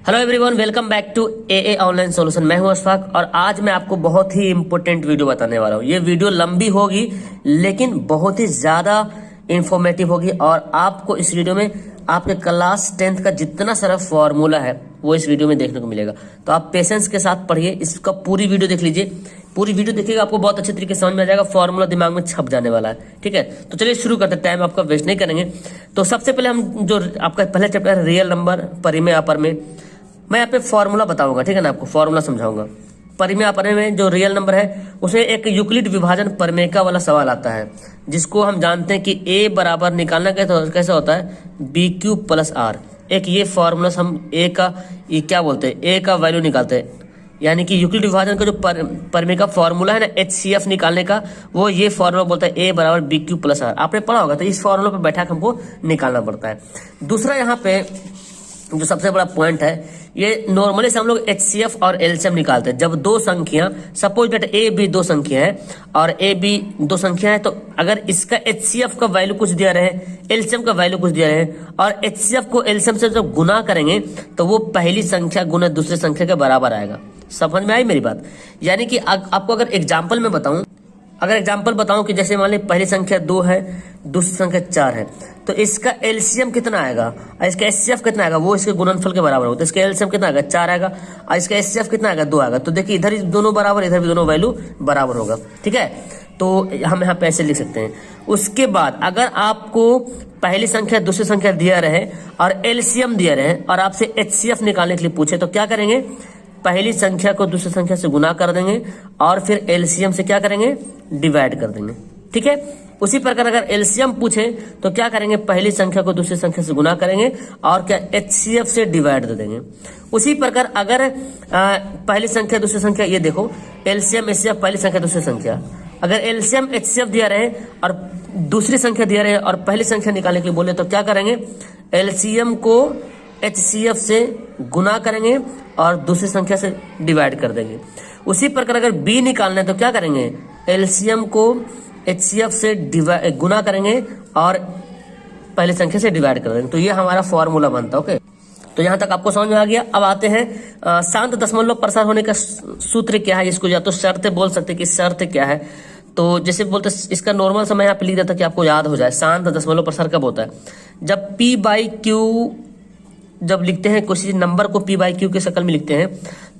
Hello everyone, welcome back to a online solution. मैं हूं अशफाक और आज मैं आपको बहुत ही इंपॉर्टेंट वीडियो बताने वाला हूं। ये वीडियो लंबी होगी लेकिन बहुत ही ज्यादा इंफॉर्मेटिव होगी और आपको इस वीडियो में आपके क्लास 10th का जितना सारा फॉर्मूला है वो इस वीडियो में देखने को मिलेगा। तो आप पेशेंस के साथ पढ़िए, इसका पूरी वीडियो देख लीजिए। पूरी वीडियो देखिएगा, आपको बहुत अच्छे तरीके से समझ में आ जाएगा, फॉर्मूला दिमाग में छप जाने वाला है। ठीक है, तो चलिए शुरू करते हैं, टाइम आपका वेस्ट नहीं करेंगे। तो सबसे पहले हम जो आपका पहला चैप्टर है रियल नंबर परिमेय अपरिमेय, मैं यहाँ पे फॉर्मूला बताऊंगा। ठीक है ना, आपको फॉर्मूला समझाऊंगा। परिमेय अपरिमेय में जो रियल नंबर है उसमें एक यूक्लिड विभाजन परिमेयिका वाला सवाल आता है, जिसको हम जानते हैं कि a बराबर निकालना कैसे होता है, बी क्यूब प्लस आर। एक ये फॉर्मूला हम ए का ये क्या बोलते हैं, ए का वैल्यू निकालते हैं, यानी कि यूक्लिड विभाजन का जो परिमेय का फॉर्मूला है ना HCF निकालने का, वो ये फॉर्मूला बोलता है a बराबर बी क्यूब प्लस आर। आपने पढ़ा होगा, तो इस फॉर्मूला पे बैठा के हमको निकालना पड़ता है। दूसरा यहाँ पे जो सबसे बड़ा पॉइंट है, ये नॉर्मली से हम लोग HCF और LCM निकालते हैं। जब दो संख्या, सपोज दैट A B दो संख्या है और A B दो संख्या है, तो अगर इसका HCF का वैल्यू कुछ दिया रहे, LCM का वैल्यू कुछ दिया रहे और HCF को LCM से जब गुना करेंगे तो वो पहली संख्या गुना दूसरी संख्या के बराबर आएगा। समझ में आई मेरी बात? यानी कि आपको अगर एग्जाम्पल में बताऊं, कि जैसे मान लीजिए पहली संख्या 2 है, दूसरी संख्या 4 है, तो इसका एलसीएम कितना आएगा और इसका एचसीएफ कितना आएगा, वो इसके गुणनफल के बराबर होगा। तो इसका एलसीएम कितना आएगा, 4 आएगा और इसका एचसीएफ कितना आएगा, 2 आएगा। तो देखिए इधर दोनों बराबर, इधर भी दोनों वैल्यू बराबर होगा। ठीक है, तो हम यहाँ पे ऐसे लिख सकते हैं। उसके बाद अगर आपको पहली संख्या दूसरी संख्या दिया रहे और एलसीएम दिया रहे और आपसे एचसीएफ निकालने के लिए पूछे, तो क्या करेंगे, पहली संख्या को दूसरी संख्या से गुना कर देंगे और फिर एलसीएम से क्या करेंगे, डिवाइड कर देंगे। ठीक है, उसी प्रकार अगर एलसीएम पूछे तो क्या करेंगे, पहली संख्या को दूसरी संख्या से गुना करेंगे और क्या HCF से डिवाइड दे देंगे। उसी प्रकार अगर पहली संख्या दूसरी संख्या, ये देखो एलसीएम HCF, पहली संख्या दूसरी संख्या, अगर एलसीएम HCF दिया रहे और दूसरी संख्या दिया रहे और पहली संख्या निकालने के लिए बोले, तो क्या करेंगे, एलसीएम को HCF से गुना करेंगे और दूसरी संख्या से डिवाइड कर देंगे। उसी प्रकार अगर B निकालना है तो क्या करेंगे, एलसीएम को HCF से गुना करेंगे और पहली संख्या से डिवाइड कर देंगे। तो ये हमारा फॉर्मूला बनता है। ओके, तो यहाँ तक आपको समझ में आ गया। अब आते हैं शांत दशमलव प्रसार होने का सूत्र क्या है, इसको या तो शर्त बोल सकते कि शर्त क्या है। तो जैसे बोलते, इसका नॉर्मल समय यहाँ पे लिख देता कि आपको याद हो जाए। शांत दशमलव प्रसार कब होता है, जब P/Q, जब लिखते हैं किसी नंबर को P/Q की शक्ल में लिखते हैं,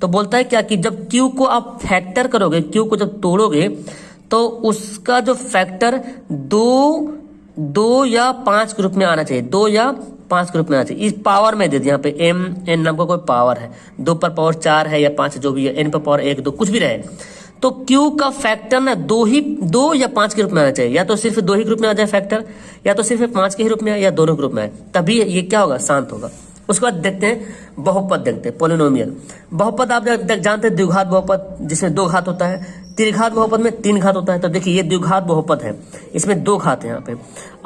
तो बोलता है क्या कि जब Q को आप फैक्टर करोगे, Q को जब तोड़ोगे तो उसका जो फैक्टर 2 या 5 के रूप में आना चाहिए, 2 या 5 के रूप में आना चाहिए। इस पावर में दे दिया, यहाँ पे n नाम का कोई पावर है, 2 पर पावर 4 है या 5 जो भी है, n पर पावर 1 2 कुछ भी रहे, तो Q का फैक्टर ना 2 या 5 के रूप में आना चाहिए। या तो सिर्फ 2 ही के रूप में आ जाए फैक्टर, या तो सिर्फ 5 के ही रूप में आए, या दोनों के रूप में आए, तभी ये क्या होगा, शांत होगा। उसके बाद देखते हैं बहुपद, देखते हैं पोलिनोमियल बहुपद। आप जानते हैं द्विघात बहुपद जिसमें 2 घात होता है, त्रिघात बहुपद में 3 घात होता है। तो देखिए ये द्विघात बहुपद है, इसमें 2 घात है यहाँ पे,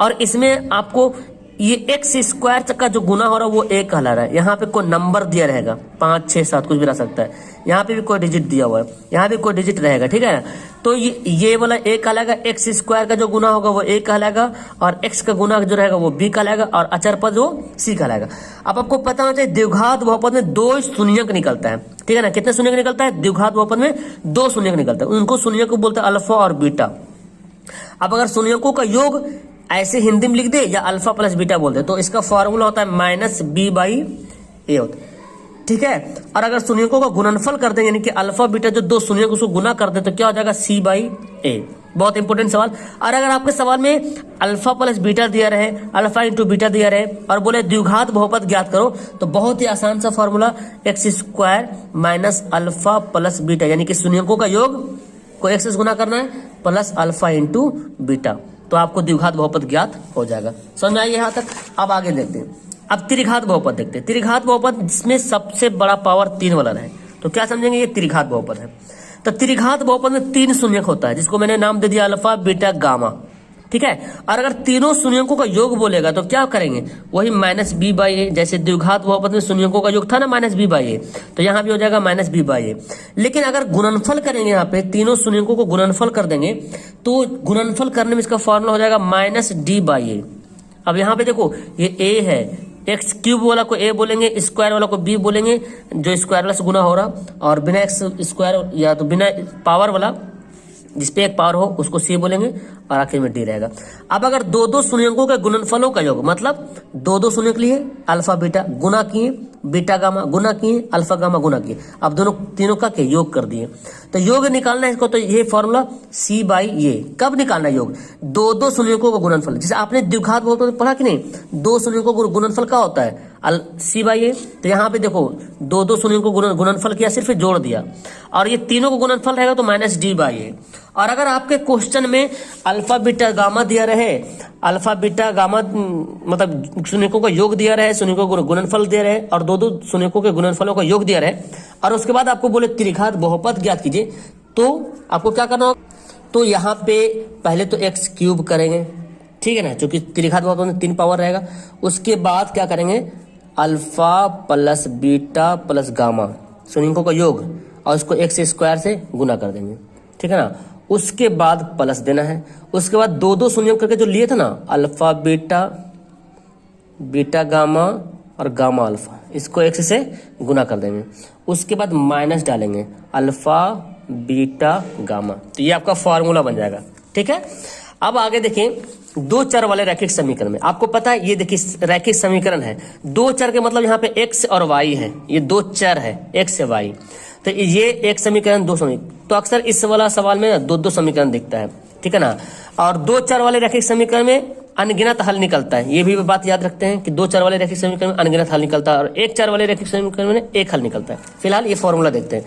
और इसमें आपको ये x² का जो गुना हो रहा है वो 1 कहला रहा है। यहाँ पे कोई नंबर दिया रहेगा, 5 6 7 कुछ भी रह सकता है, यहाँ पे भी कोई डिजिट दिया हुआ है, यहाँ भी कोई डिजिट रहेगा। ठीक है, तो ये वाला 1 कहलाएगा, x² का जो गुना होगा वो 1 कहलाएगा और x का गुना जो रहेगा वो b कहलाएगा और अचर पद वो c कहलाएगा। अब आपको पता होना चाहिए द्विघात बहुपद में 2 शून्यक निकलता है। ठीक है ना, कितने शून्यक निकलता है, द्विघात बहुपद में 2 शून्यक निकलता है। उनको शून्यक को बोलते हैं अल्फा और बीटा। अब अगर शून्यकों का योग ऐसे हिंदी में लिख दे या अल्फा प्लस बीटा बोल दे, तो इसका फॉर्मूला होता है -b/a होता है। ठीक है, और अगर शून्यकों का गुणनफल कर दें, यानी कि अल्फा बीटा जो 2 शून्यक उसको गुना कर दे, तो क्या हो जाएगा, c/a। बहुत इंपॉर्टेंट सवाल। और अगर आपके सवाल में अल्फा प्लस बीटा दिया रहे, अल्फा इंटू बीटा दिया रहे और बोले द्विघात बहुपद ज्ञात करो, तो बहुत ही आसान सा formula x² minus alpha plus beta, यानी कि शून्यकों का योग को x से गुना करना है प्लस अल्फा इंटू बीटा, तो आपको द्विघात बहुपद ज्ञात हो जाएगा। समझ में आई यहाँ तक? अब आगे देखते हैं। अब त्रिघात बहुपद देखते हैं। त्रिघात बहुपद जिसमें सबसे बड़ा पावर 3 वाला रहे, तो क्या समझेंगे, ये त्रिघात बहुपद है। तो त्रिघात बहुपद में 3 शून्यक होता है, जिसको मैंने नाम दे दिया अल्फा बीटा गामा। ठीक है, और अगर तीनों शून्यकों का योग बोलेगा तो क्या करेंगे, वही -b/a। जैसे द्विघात बहुपद में शून्यकों का योग था ना -b/a, तो यहाँ भी हो जाएगा -b/a। लेकिन अगर गुणनफल करेंगे, यहाँ पे तीनों शून्यकों को गुणनफल कर देंगे, तो गुणनफल करने में इसका फॉर्मूला हो जाएगा -d/a। अब यहाँ पे देखो ये a है, एक्स क्यूब वाला को ए बोलेंगे, स्क्वायर वाला को बी बोलेंगे, जो स्क्वायर वाला से गुना हो रहा, और बिना एक्स स्क्वायर या तो बिना पावर वाला जिसपे एक पावर हो उसको सी बोलेंगे, और आखिर में डी रहेगा। अब अगर दो दो शून्यंकों के गुणनफलों का योग, मतलब दो दो शून्यंक लिए अल्फा बीटा गुना किए, बीटा गामा गुना किए, अल्फा गामा गुना किए, अब दोनों तीनों का के योग कर दिए, तो योग निकालना है इसको, तो ये फॉर्मूला सी बाई ये। कब निकालना है योग? दो दो शून्यंकों का गुणनफल, जैसे आपने द्विघात बहुपद में पढ़ा कि नहीं, दो शून्यंकों का गुणनफल क्या होता है? सी बाई ए। तो यहाँ पे देखो दो दो शून्यंकों को गुणनफल किया, सिर्फ जोड़ दिया, और ये तीनों को गुणनफल रहेगा तो माइनस डी बाई ए। और अगर आपके क्वेश्चन में अल्फा बीटा गामा दिया रहे, अल्फा बीटा गामा मतलब शून्यकों का योग दिया रहे, शून्यकों को गुणनफल दिया रहे, और दो दो शून्यकों के गुणनफलों का योग दिया रहे, और उसके बाद आपको बोले त्रिघात बहुपद ज्ञात कीजिए, तो आपको क्या करना होगा? तो यहाँ पे पहले तो एक्स क्यूब करेंगे, ठीक है ना, क्योंकि त्रिघात बहुपद में 3 पावर रहेगा। उसके बाद क्या करेंगे? Alpha plus beta plus gamma शून्यकों का योग, और उसको एक्स स्क्वायर से गुना कर देंगे, ठीक है ना। उसके बाद प्लस देना है। उसके बाद दो दो शून्य करके जो लिए थे ना, अल्फा बीटा, बीटा गामा और गामा अल्फा, इसको एक्स से गुना कर देंगे। उसके बाद माइनस डालेंगे, अल्फा बीटा गामा, तो ये आपका फॉर्मूला बन जाएगा, ठीक है। अब आगे देखें, दो चर वाले रैखिक समीकरण में आपको पता है, ये देखिए रैखिक समीकरण है, दो चर के मतलब यहाँ पे एक्स और वाई है, ये दो चर है एक्स से वाई, तो ये एक समीकरण दो समीकरण, तो अक्सर इस वाला सवाल में दो दो समीकरण दिखता है, ठीक है ना। और दो चर वाले रैखिक समीकरण में अनगिनत हल निकलता है, ये भी बात याद रखते हैं कि दो चर वाले रैखिक समीकरण में अनगिनत हल निकलता है, और एक चर वाले रैखिक समीकरण में एक हल निकलता है। फिलहाल ये फॉर्मूला देखते हैं।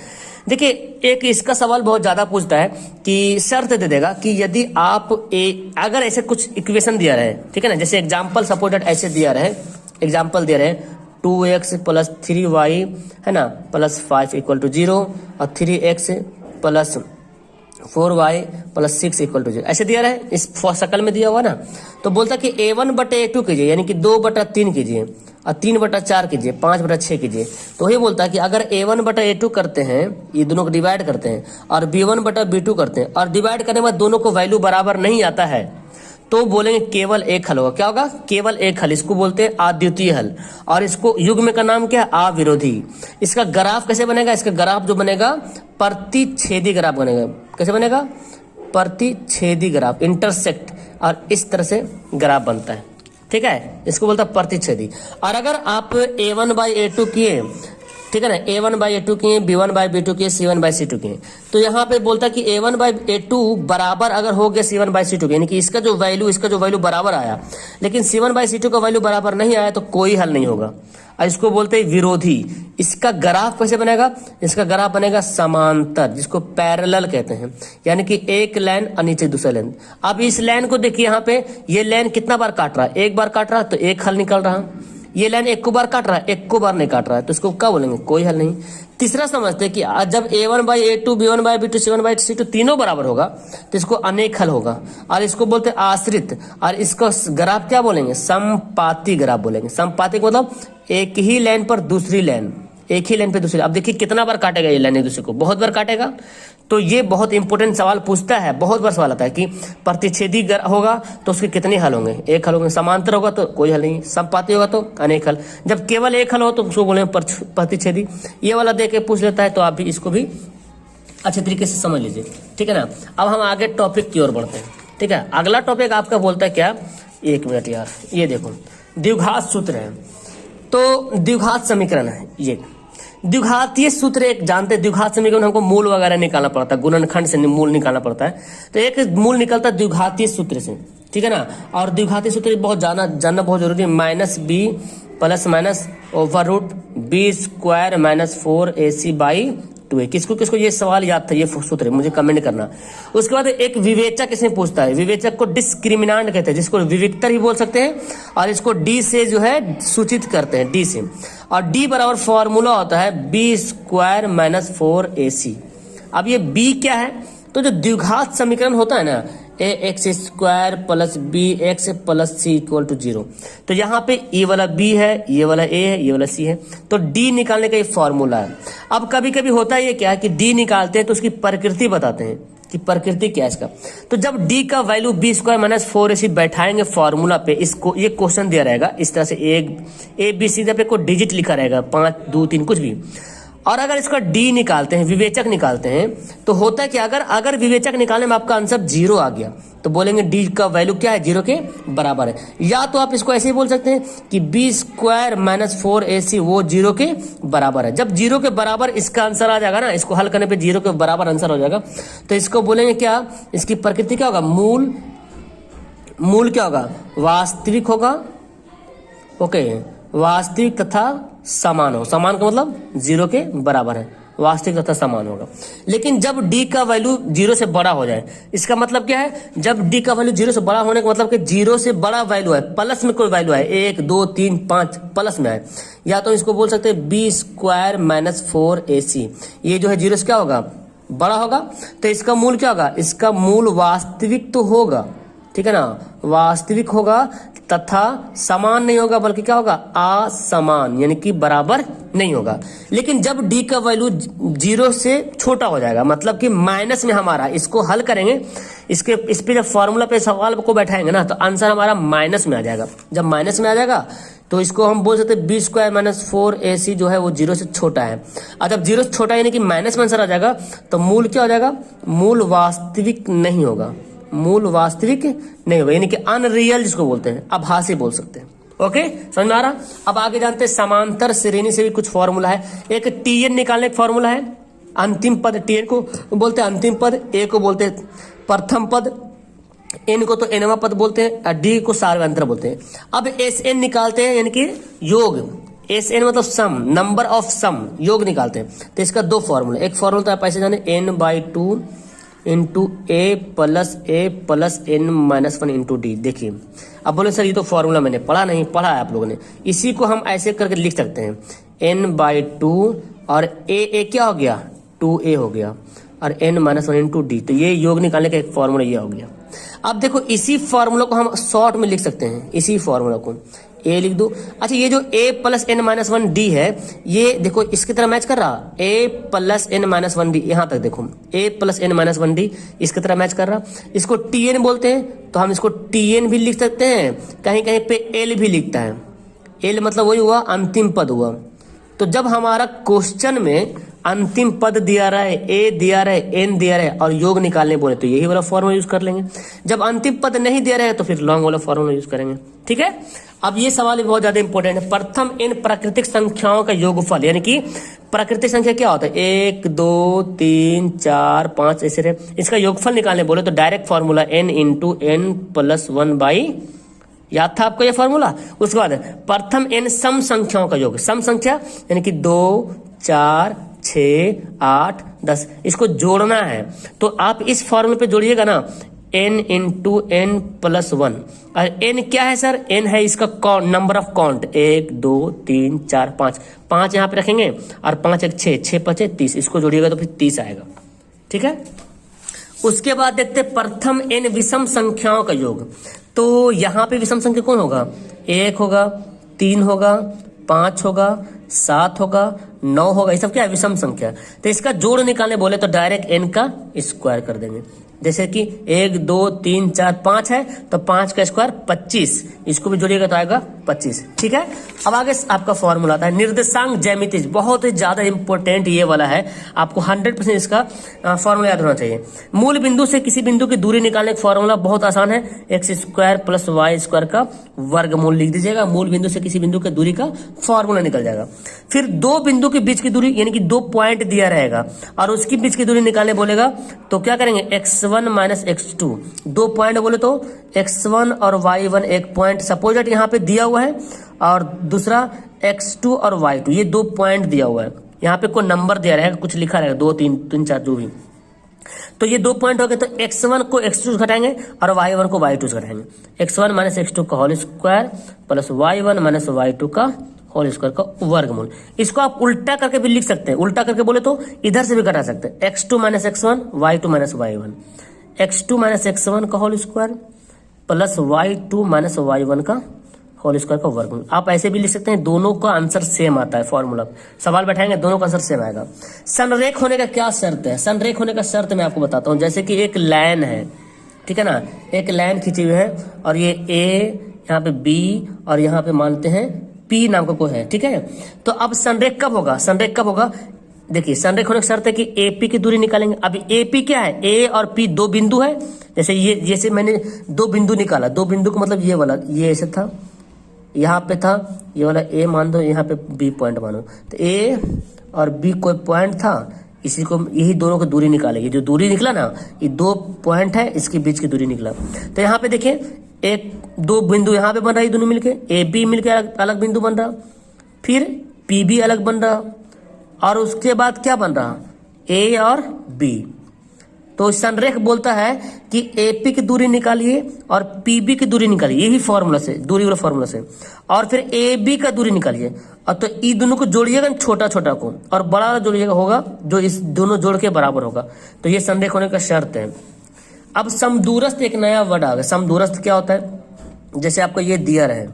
देखिए एक इसका सवाल बहुत ज्यादा पूछता है कि शर्त दे देगा कि यदि आप अगर ऐसे कुछ इक्वेशन दिया रहे, ठीक है ना, जैसे एग्जाम्पल सपोर्टेड ऐसे दिया रहे, एग्जाम्पल दे रहे 2x प्लस 3y है ना प्लस 5 इक्वल टू 0, और 3x plus 4y plus 6 equal to 0, ऐसे दिया रहे, इस शकल में दिया हुआ ना। तो बोलता कि a1 बटे a2 कीजिए, यानी कि 2 बटा 3 कीजिए, और 3 बटा 4 कीजिए, 5 बटा 6 कीजिए। तो ये बोलता है कि अगर a1 बटा a2 करते हैं, ये दोनों को डिवाइड करते हैं, और b1 बटा b2 करते हैं, और डिवाइड करने के बाद दोनों को वैल्यू बराबर नहीं आता है, तो बोलेंगे केवल एक हल होगा। क्या होगा? केवल एक हल, इसको बोलते हैं अद्वितीय हल, और इसको युग्म का नाम क्या है? अविरोधी। इसका ग्राफ कैसे बनेगा? इसका ग्राफ जो बनेगा प्रतिच्छेदी ग्राफ बनेगा। कैसे बनेगा? प्रतिच्छेदी ग्राफ, इंटरसेक्ट, और इस तरह से ग्राफ बनता है, ठीक है, इसको बोलता है प्रतिच्छेदी। और अगर आप a1 बाई a2 किए, ठीक है ना, a1 बाई a2 किए, b1 बाई b2 किए, c1 बाई c2 किए, तो यहाँ पे बोलता है कि a1 बाई a2 बराबर अगर हो गया c1 बाई c2 के, यानी कि इसका जो वैल्यू बराबर आया, लेकिन c1 बाई c2 का वैल्यू बराबर नहीं आया, तो कोई हल नहीं होगा, और इसको बोलते हैं विरोधी। इसका ग्राफ कैसे बनेगा? इसका ग्राफ बनेगा समांतर, जिसको पैरेलल कहते हैं, यानी कि एक लाइन और नीचे दूसरा लाइन। अब इस लाइन को देखिए, यहाँ पे ये लाइन कितना बार काट रहा है? एक बार काट रहा है, तो एक हल निकल रहा है। ये लाइन एक को बार काट रहा है, एक को बार नहीं काट रहा है, तो इसको क्या बोलेंगे? कोई हल नहीं। तीसरा समझते हैं कि जब a1 by a2, b1 by b2, c1 by c2 तीनों बराबर होगा, तो इसको अनेक हल होगा, और इसको बोलते हैं आश्रित, और इसको ग्राफ क्या बोलेंगे? समपाती ग्राफ बोलेंगे। समपाती का मतलब एक ही लाइन पर दूसरी लाइन, एक ही लाइन पे दूसरी। अब देखिए कितना बार काटेगा ये लाइन एक दूसरे को? बहुत बार काटेगा। तो ये बहुत इंपॉर्टेंट सवाल पूछता है, बहुत बार सवाल आता है कि प्रतिच्छेदी होगा तो उसके कितने हल होंगे? एक हल होंगे। समांतर होगा तो कोई हल नहीं, समपाती होगा तो अनेक हल। जब केवल एक हल हो तो उसको बोलेंगे प्रतिच्छेदी। ये वाला देख के पूछ लेता है, तो आप भी इसको भी अच्छे तरीके से समझ लीजिए, ठीक है ना। अब हम आगे टॉपिक की ओर बढ़ते हैं, ठीक है। अगला टॉपिक आपका बोलता है क्या? एक मिनट यार, ये देखो द्विघात सूत्र है, तो द्विघात समीकरण है ये। द्विघातीय सूत्र एक जानते हैं, द्विघात समीकरण हमको मूल वगैरह निकालना पड़ता है, गुणनखंड से मूल निकालना पड़ता है, तो एक मूल निकलता है द्विघातीय सूत्र से, ठीक है ना। और द्विघातीय सूत्र बहुत जानना बहुत जरूरी है। Minus B plus minus over root B square minus 4ac by 2a। किसको किसको ये सवाल याद था? ये सूत्र है, मुझे कमेंट करना। उसके बाद एक विवेचक इसमें पूछता है, विवेचक को डिस्क्रिमिनांट कहते हैं, जिसको विविक्तर ही बोल सकते हैं, और इसको डी से जो है सूचित करते हैं, डी से। और डी बराबर फॉर्मूला होता है बी स्क्वायर माइनस 4ac। अब ये बी क्या है? तो जो द्विघात समीकरण होता है ना, ax square plus B X plus C equal to 0, तो यहाँ पे ये वाला b है, ये वाला a है, ये वाला c है, तो d निकालने का ये फॉर्मूला है। अब कभी कभी होता है ये क्या है कि d निकालते हैं तो उसकी प्रकृति बताते हैं, कि प्रकृति क्या है इसका। तो जब d का value B square minus 4ac बैठाएंगे फॉर्मूला पे, इसको ये क्वेश्चन दिया रहेगा इस तरह से, ए बी सी पे कोई डिजिट लिखा रहेगा 5 2 3 कुछ भी, और अगर इसका d निकालते हैं, विवेचक निकालते हैं, तो होता है कि अगर विवेचक निकालने में आपका आंसर 0 आ गया तो बोलेंगे d का वैल्यू क्या है, 0 के बराबर है। या तो आप इसको ऐसे ही बोल सकते हैं कि बी स्क्वायर माइनस 4ac वो 0 के बराबर है। जब 0 के बराबर इसका आंसर आ जाएगा ना, इसको हल करने पे 0 के बराबर आंसर हो जाएगा, तो इसको बोलेंगे क्या, इसकी प्रकृति क्या होगा, मूल क्या होगा, वास्तविक होगा। ओके, वास्तविक तथा समान हो, समान का मतलब 0 के बराबर है, वास्तविक तथा समान होगा। लेकिन जब d का वैल्यू 0 से बड़ा हो जाए, इसका मतलब क्या है, जब d का वैल्यू 0 से बड़ा होने का मतलब कि 0 से बड़ा वैल्यू है, प्लस में कोई वैल्यू है, 1 2 3 5 प्लस में है, या तो इसको बोल सकते हैं बी स्क्वायर माइनस 4ac, ये जो है 0 से क्या होगा, बड़ा होगा, तो इसका मूल क्या होगा, इसका मूल वास्तविक तो होगा, ठीक है ना, वास्तविक होगा तथा समान नहीं होगा, बल्कि क्या होगा, असमान, यानी कि बराबर नहीं होगा। लेकिन जब d का वैल्यू 0 से छोटा हो जाएगा, मतलब कि माइनस में हमारा, इसको हल करेंगे, इस पे जब फॉर्मूला पे सवाल को बैठाएंगे ना, तो आंसर हमारा माइनस में आ जाएगा। जब माइनस में आ जाएगा तो इसको हम बोल सकते हैं बी स्क्वायर माइनस 4ac जो है वो 0 से छोटा है। और जब 0 से छोटा यानी कि माइनस में आंसर आ जाएगा, तो मूल क्या हो जाएगा, मूल वास्तविक नहीं होगा, मूल वास्तविक नहीं होगा, यानी कि अनरियल जिसको बोलते हैं, आभासी बोल सकते हैं। ओके, समझ में आ रहा। अब आगे जानते हैं समांतर श्रेणी से भी कुछ फॉर्मूला है। एक tn निकालने का फॉर्मूला है, अंतिम पद tn को बोलते हैं अंतिम पद, a को बोलते हैं प्रथम पद, n को तो nवां पद बोलते हैं, और d को सार्वंतर बोलते हैं। अब sn निकालते हैं, यानी कि योग, sn मतलब सम, नंबर ऑफ सम, योग निकालते हैं। तो इसका दो फॉर्मूला, एक फॉर्मूला तो आप ऐसे जाने n/2 into a plus n minus 1 into D. देखिए, अब बोले सर ये तो फॉर्मूला मैंने पढ़ा नहीं, पढ़ा है आप लोगों ने, इसी को हम ऐसे करके लिख सकते हैं, n/2 और a क्या हो गया, 2a हो गया, और n माइनस 1 इंटू डी। तो ये योग निकालने का एक फॉर्मूला ये हो गया। अब देखो इसी फॉर्मूला को हम शॉर्ट में लिख सकते हैं, इसी फॉर्मूला को a लिख दो। अच्छा, ये जो a plus n minus 1 D है, ये देखो इसकी तरह मैच कर रहा, a plus n minus 1 D, यहाँ तक देखो a plus n minus 1 D इसकी तरह मैच कर रहा। इसको tn बोलते हैं, तो हम इसको tn भी लिख सकते हैं, कहीं कहीं पे l भी लिखता है, l मतलब वही हुआ अंतिम पद हुआ। तो जब हमारा क्वेश्चन में अंतिम पद दिया रहा है, a दिया रहा है, n दिया रहा है, और योग निकालने बोले तो यही वाला फॉर्मूला यूज कर लेंगे। जब अंतिम पद नहीं दिया रहा है तो फिर लॉन्ग वाला फॉर्मूला यूज करेंगे, ठीक है। अब ये सवाल भी बहुत ज्यादा इंपॉर्टेंट है, प्रथम इन प्राकृतिक संख्याओं का योगफल, यानी कि प्राकृतिक संख्या क्या होता है, 1 2 3 4 5 ऐसे रहे, इसका योगफल निकालने बोले तो direct formula n into n plus 1 by, याद था आपको ये फॉर्मूला। उसके बाद प्रथम n सम संख्याओं का योग, सम संख्या यानी कि 2 4 6 8 10, इसको जोड़ना है, तो आप इस फॉर्मूले पे जोड़िएगा ना, n इंटू n प्लस 1, और n क्या है सर, n है इसका काउंट, नंबर ऑफ काउंट, 1 2 3 4 5 यहाँ पे रखेंगे, और 5 1 6 6 5 30, इसको जोड़िएगा तो फिर 30 आएगा, ठीक है। उसके बाद देखते प्रथम n विषम संख्याओं का योग, तो यहाँ पे विषम संख्या कौन होगा, 1 होगा, 3 होगा, 5 होगा, 7 होगा, 9 होगा, ये सब क्या है, विषम संख्या। तो इसका जोड़ निकालने बोले तो डायरेक्ट n का स्क्वायर कर देंगे, जैसे कि 1 2 3 4 5 है, तो 5 का स्क्वायर 25, इसको भी जोड़िएगा तो आएगा 25, ठीक है। अब आगे आपका फॉर्मूला आता है निर्देशांक ज्यामिति, बहुत ही ज्यादा इंपॉर्टेंट ये वाला है, आपको 100% इसका फॉर्मूला याद होना चाहिए। मूल बिंदु से किसी बिंदु की दूरी निकालने का फॉर्मूला बहुत आसान है, X square plus Y square का वर्गमूल लिख दीजिएगा, मूल बिंदु से किसी बिंदु की दूरी का फॉर्मूला निकल जाएगा। फिर दो बिंदु के बीच की दूरी, यानी कि 2 पॉइंट दिया रहेगा और उसके बीच की दूरी निकालने बोलेगा, तो क्या करेंगे, x1 माइनस x2, 2 पॉइंट बोले तो x1 और y1 एक पॉइंट सपोज दैट यहाँ पे दिया हुआ है, और दूसरा x2 और y2, ये 2 पॉइंट दिया हुआ है, यहाँ पे कोई नंबर दिया रहेगा, कुछ लिखा रहेगा 2 3 3 4 जो भी, तो ये 2 पॉइंट हो गए, तो x1 को x2 घटाएंगे और y1 को y2 घटाएंगे, x1 माइनस x2 का whole square plus y1 minus y2 का होल स्क्वायर का वर्गमूल। इसको आप उल्टा करके भी लिख सकते हैं, उल्टा करके बोले तो इधर से भी घटा सकते हैं, x2 minus x1 y2 minus y1, x2 minus x1 का whole square plus y2 minus y1 का होल स्क्वायर का वर्गमूल। आप ऐसे भी लिख सकते हैं, दोनों का आंसर सेम आता है, फॉर्मूला सवाल बैठाएंगे दोनों का आंसर सेम आएगा। संरेख होने का क्या शर्त है? संरेख होने का शर्त मैं आपको बताता हूँ। जैसे कि एक लाइन है, ठीक है ना, एक लाइन खींची हुई है और ये ए, यहाँ पे बी और यहाँ पे मानते हैं पी नाम का कोई है, ठीक है। तो अब संरेख कब होगा? संरेख कब होगा? देखिए संरेख होने की शर्त है कि एपी की दूरी निकालेंगे। अब एपी क्या है? ए और पी दो बिंदु है। जैसे ये, जैसे मैंने दो बिंदु निकाला, दो बिंदु का मतलब ये वाला, ये ऐसे था, यहाँ पे था, ये वाला ए मान दो, यहाँ पे बी पॉइंट मानो। तो ए और बी कोई पॉइंट था, इसी को, यही दोनों की दूरी निकालेगी। जो दूरी निकला ना, ये दो पॉइंट है, इसके बीच की दूरी निकला। तो यहाँ पे देखिए एक दो बिंदु यहाँ पे बन रहा है, दोनों मिलके ए बी मिलके अलग बिंदु बन रहा, फिर पी बी अलग बन रहा, और उसके बाद क्या बन रहा? ए और बी। तो संरेख बोलता है कि एपी की दूरी निकालिए और पीबी की दूरी निकालिए, यही फॉर्मूला से, दूरी वाला फॉर्मूला से, और फिर ए बी का दूरी निकालिए। और तो ई दोनों को जोड़िएगा छोटा छोटा को, और बड़ा वाला जोड़िएगा होगा जो इस दोनों जोड़ के बराबर होगा। तो ये संरेख होने का शर्त है। अब समदूरस्थ एक नया वर्ड आ गया। समदूरस्थ क्या होता है? जैसे आपको ये दिया रहे,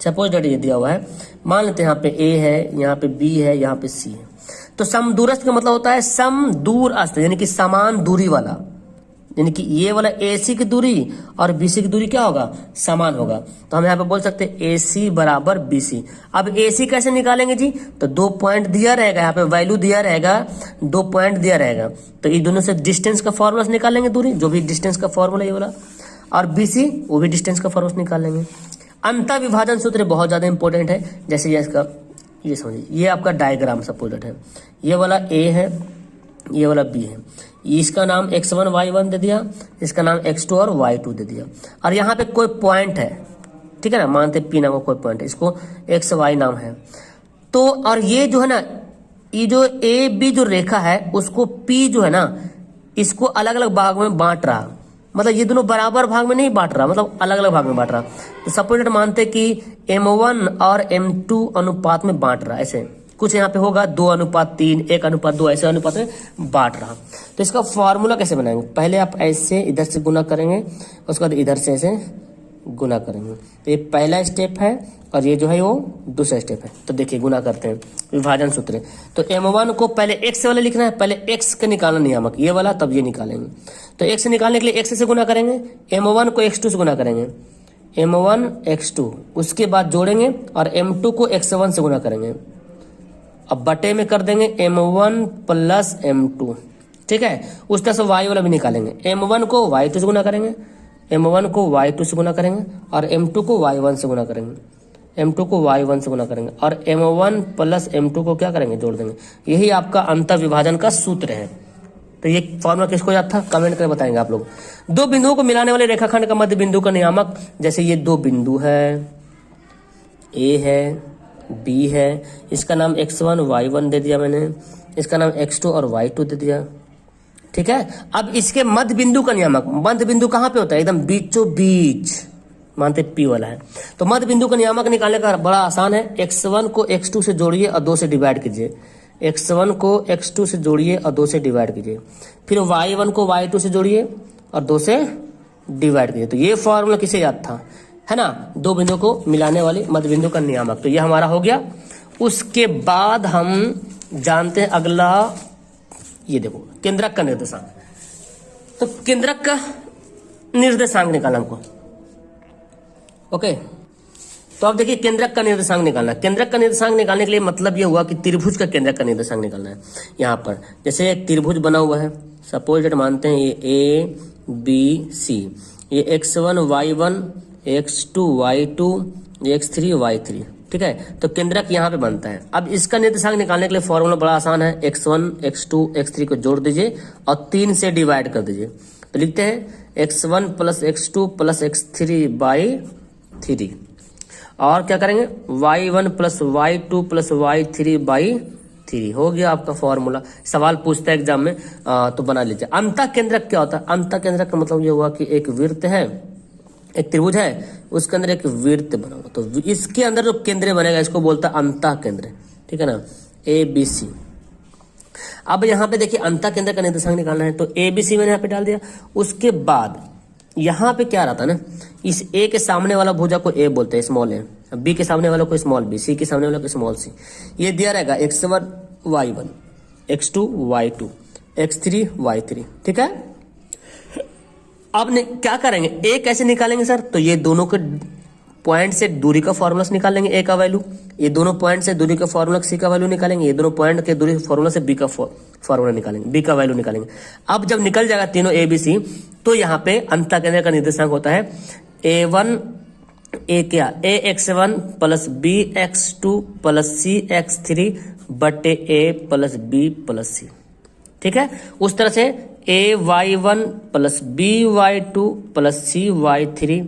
सपोज दैट ये दिया हुआ है, मान लेते हैं यहाँ पे ए है, यहाँ पे बी है, यहाँ पे सी है। तो समदूरस्थ का मतलब होता है समदूरस्थ, यानी कि समान दूरी वाला, यानी कि ये वाला AC की दूरी और BC की दूरी क्या होगा? समान होगा। तो हम यहाँ पे बोल सकते हैं AC बराबर BC। अब AC कैसे निकालेंगे जी? तो दो पॉइंट दिया रहेगा, यहाँ पे वैल्यू दिया रहेगा, दो पॉइंट दिया रहेगा, तो ये दोनों से डिस्टेंस का फॉर्मूला निकालेंगे, दूरी जो भी डिस्टेंस का फॉर्मूला ये वाला, और BC वो भी डिस्टेंस का फॉर्मूला निकालेंगे। अंतर विभाजन सूत्र बहुत ज्यादा इंपॉर्टेंट है। जैसे ये इसका, ये समझिए, ये आपका डायग्राम सपोज है, ये वाला A है, ये वाला B है, इसका नाम x1 y1 दे दिया, इसका नाम x2 और y2 दे दिया, और यहाँ पे कोई पॉइंट है, ठीक है ना, मानते P नाम का कोई पॉइंट है, इसको xy नाम है। तो और ये जो है ना, ये जो AB जो रेखा है उसको P जो है ना, इसको अलग अलग भाग में बांट रहा, मतलब ये दोनों बराबर भाग में नहीं बांट रहा, मतलब अलग अलग भाग में बांट रहा। तो सपोज मानते कि M1 और M2 अनुपात में बांट रहा, ऐसे कुछ यहाँ पे होगा 2:3, 1:2, ऐसे अनुपात में बांट रहा। तो इसका फॉर्मूला कैसे बनाएंगे? पहले आप ऐसे इधर से गुना करेंगे, उसके बाद इधर से ऐसे गुना करेंगे। तो ये पहला स्टेप है और ये जो है वो दूसरा स्टेप है। तो देखिए गुना करते हैं, विभाजन सूत्र। तो M1 को पहले x वाला लिखना है, पहले x का निकालना नियामक ये वाला, तब ये निकालेंगे। तो x निकालने के लिए x से गुना करेंगे, M1 को x2 से गुना करेंगे, M1 x2, उसके बाद जोड़ेंगे और M2 को x1 से गुना करेंगे। अब बटे में कर देंगे M1 प्लस M2, ठीक है। उस तरह से y वाला भी निकालेंगे, M1 को y2 से गुना करेंगे, M1 को y2 से गुना करेंगे, और M2 को y1 से गुना करेंगे, M2 को y1 से गुना करेंगे, और M1 प्लस M2 को क्या करेंगे? जोड़ देंगे। यही आपका अंतर विभाजन का सूत्र है। तो ये फॉर्मूला किसको याद था? कमेंट करके बताएंगे आप लोग। दो बिंदुओं को मिलाने वाले रेखाखंड का मध्य बिंदु का नियामक, जैसे ये दो बिंदु है, A है, B है, इसका नाम x1 y1 दे दिया मैंने, इसका नाम x2 और y2 दे दिया, ठीक है। अब इसके मध्य बिंदु का नियामक, मध्य बिंदु कहाँ पे होता है? एकदम बीचों बीच, मानते P वाला है। तो मध्य बिंदु का नियामक निकालने का बड़ा आसान है, x1 को x2 से जोड़िए और 2 से डिवाइड कीजिए, x1 को x2 से जोड़िए और 2 से डिवाइड कीजिए, फिर y1 को y2 से जोड़िए और 2 से डिवाइड कीजिए। तो ये फॉर्मूला किसे याद था? है ना, दो बिंदु को मिलाने वाली मध्य बिंदु का नियामक। तो ये हमारा हो गया। उसके बाद हम जानते हैं अगला, ये देखो केंद्रक का निर्देशांक। तो केंद्रक का निर्देशांक निकालना हमको, ओके। तो अब देखिए केंद्रक का निर्देशांक निकालना। केंद्रक का निर्देशांक निकालने के लिए मतलब ये हुआ कि त्रिभुज का केंद्रक का निर्देशांक निकालना है। यहाँ पर जैसे एक त्रिभुज बना हुआ है, सपोज दैट मानते हैं ये ABC, ये x1 y1, x2 y2, x3 y3, ठीक है। तो केंद्रक यहाँ पे बनता है। अब इसका निर्देशांक निकालने के लिए फॉर्मूला बड़ा आसान है, x1 x2 x3 को जोड़ दीजिए और 3 से डिवाइड कर दीजिए। तो लिखते हैं x1 plus x2 plus x3 by 3, और क्या करेंगे y1 plus y2 plus y3 by 3। हो गया आपका फॉर्मूला। सवाल पूछता है एग्जाम में, तो बना लीजिए। अंतः केंद्रक क्या होता है? अंतः केंद्रक का मतलब ये हुआ कि एक वृत्त है, एक त्रिभुज है, उसके अंदर एक वृत्त बना हुआ, तो इसके अंदर जो केंद्र बनेगा इसको बोलता है अंतः केंद्र, ठीक है ना, ABC। अब यहाँ पे देखिए अंतः केंद्र का निर्देशांक निकालना है, तो ABC मैंने यहाँ पे डाल दिया। उसके बाद यहाँ पे क्या रहता है ना, इस ए के सामने वाला भुजा को ए बोलते हैं, स्मॉल ए, बी के सामने वाला को स्मॉल बी, सी के सामने वाला को स्मॉल सी। ये दिया रहेगा x1 y1, x2 y2, x3 y3, ठीक है। अब क्या करेंगे, ए कैसे निकालेंगे सर, तो ये दोनों के पॉइंट से दूरी का फॉर्मूला से निकाल लेंगे ए का वैल्यू, ये दोनों पॉइंट से दूरी का फॉर्मूला सी का वैल्यू निकालेंगे, ये दोनों पॉइंट के दूरी फॉर्मूला से बी का फॉर्मूला निकालेंगे, बी का वैल्यू निकालेंगे। अब जब निकल जाएगा तीनों ए बी सी, तो यहाँ पे अंतः केंद्र का निर्देशांक होता है a1 ए क्या ax1 plus bx2 plus cx3 बटे a plus b plus c, ठीक है। उस तरह से ay1 plus by2 plus cy3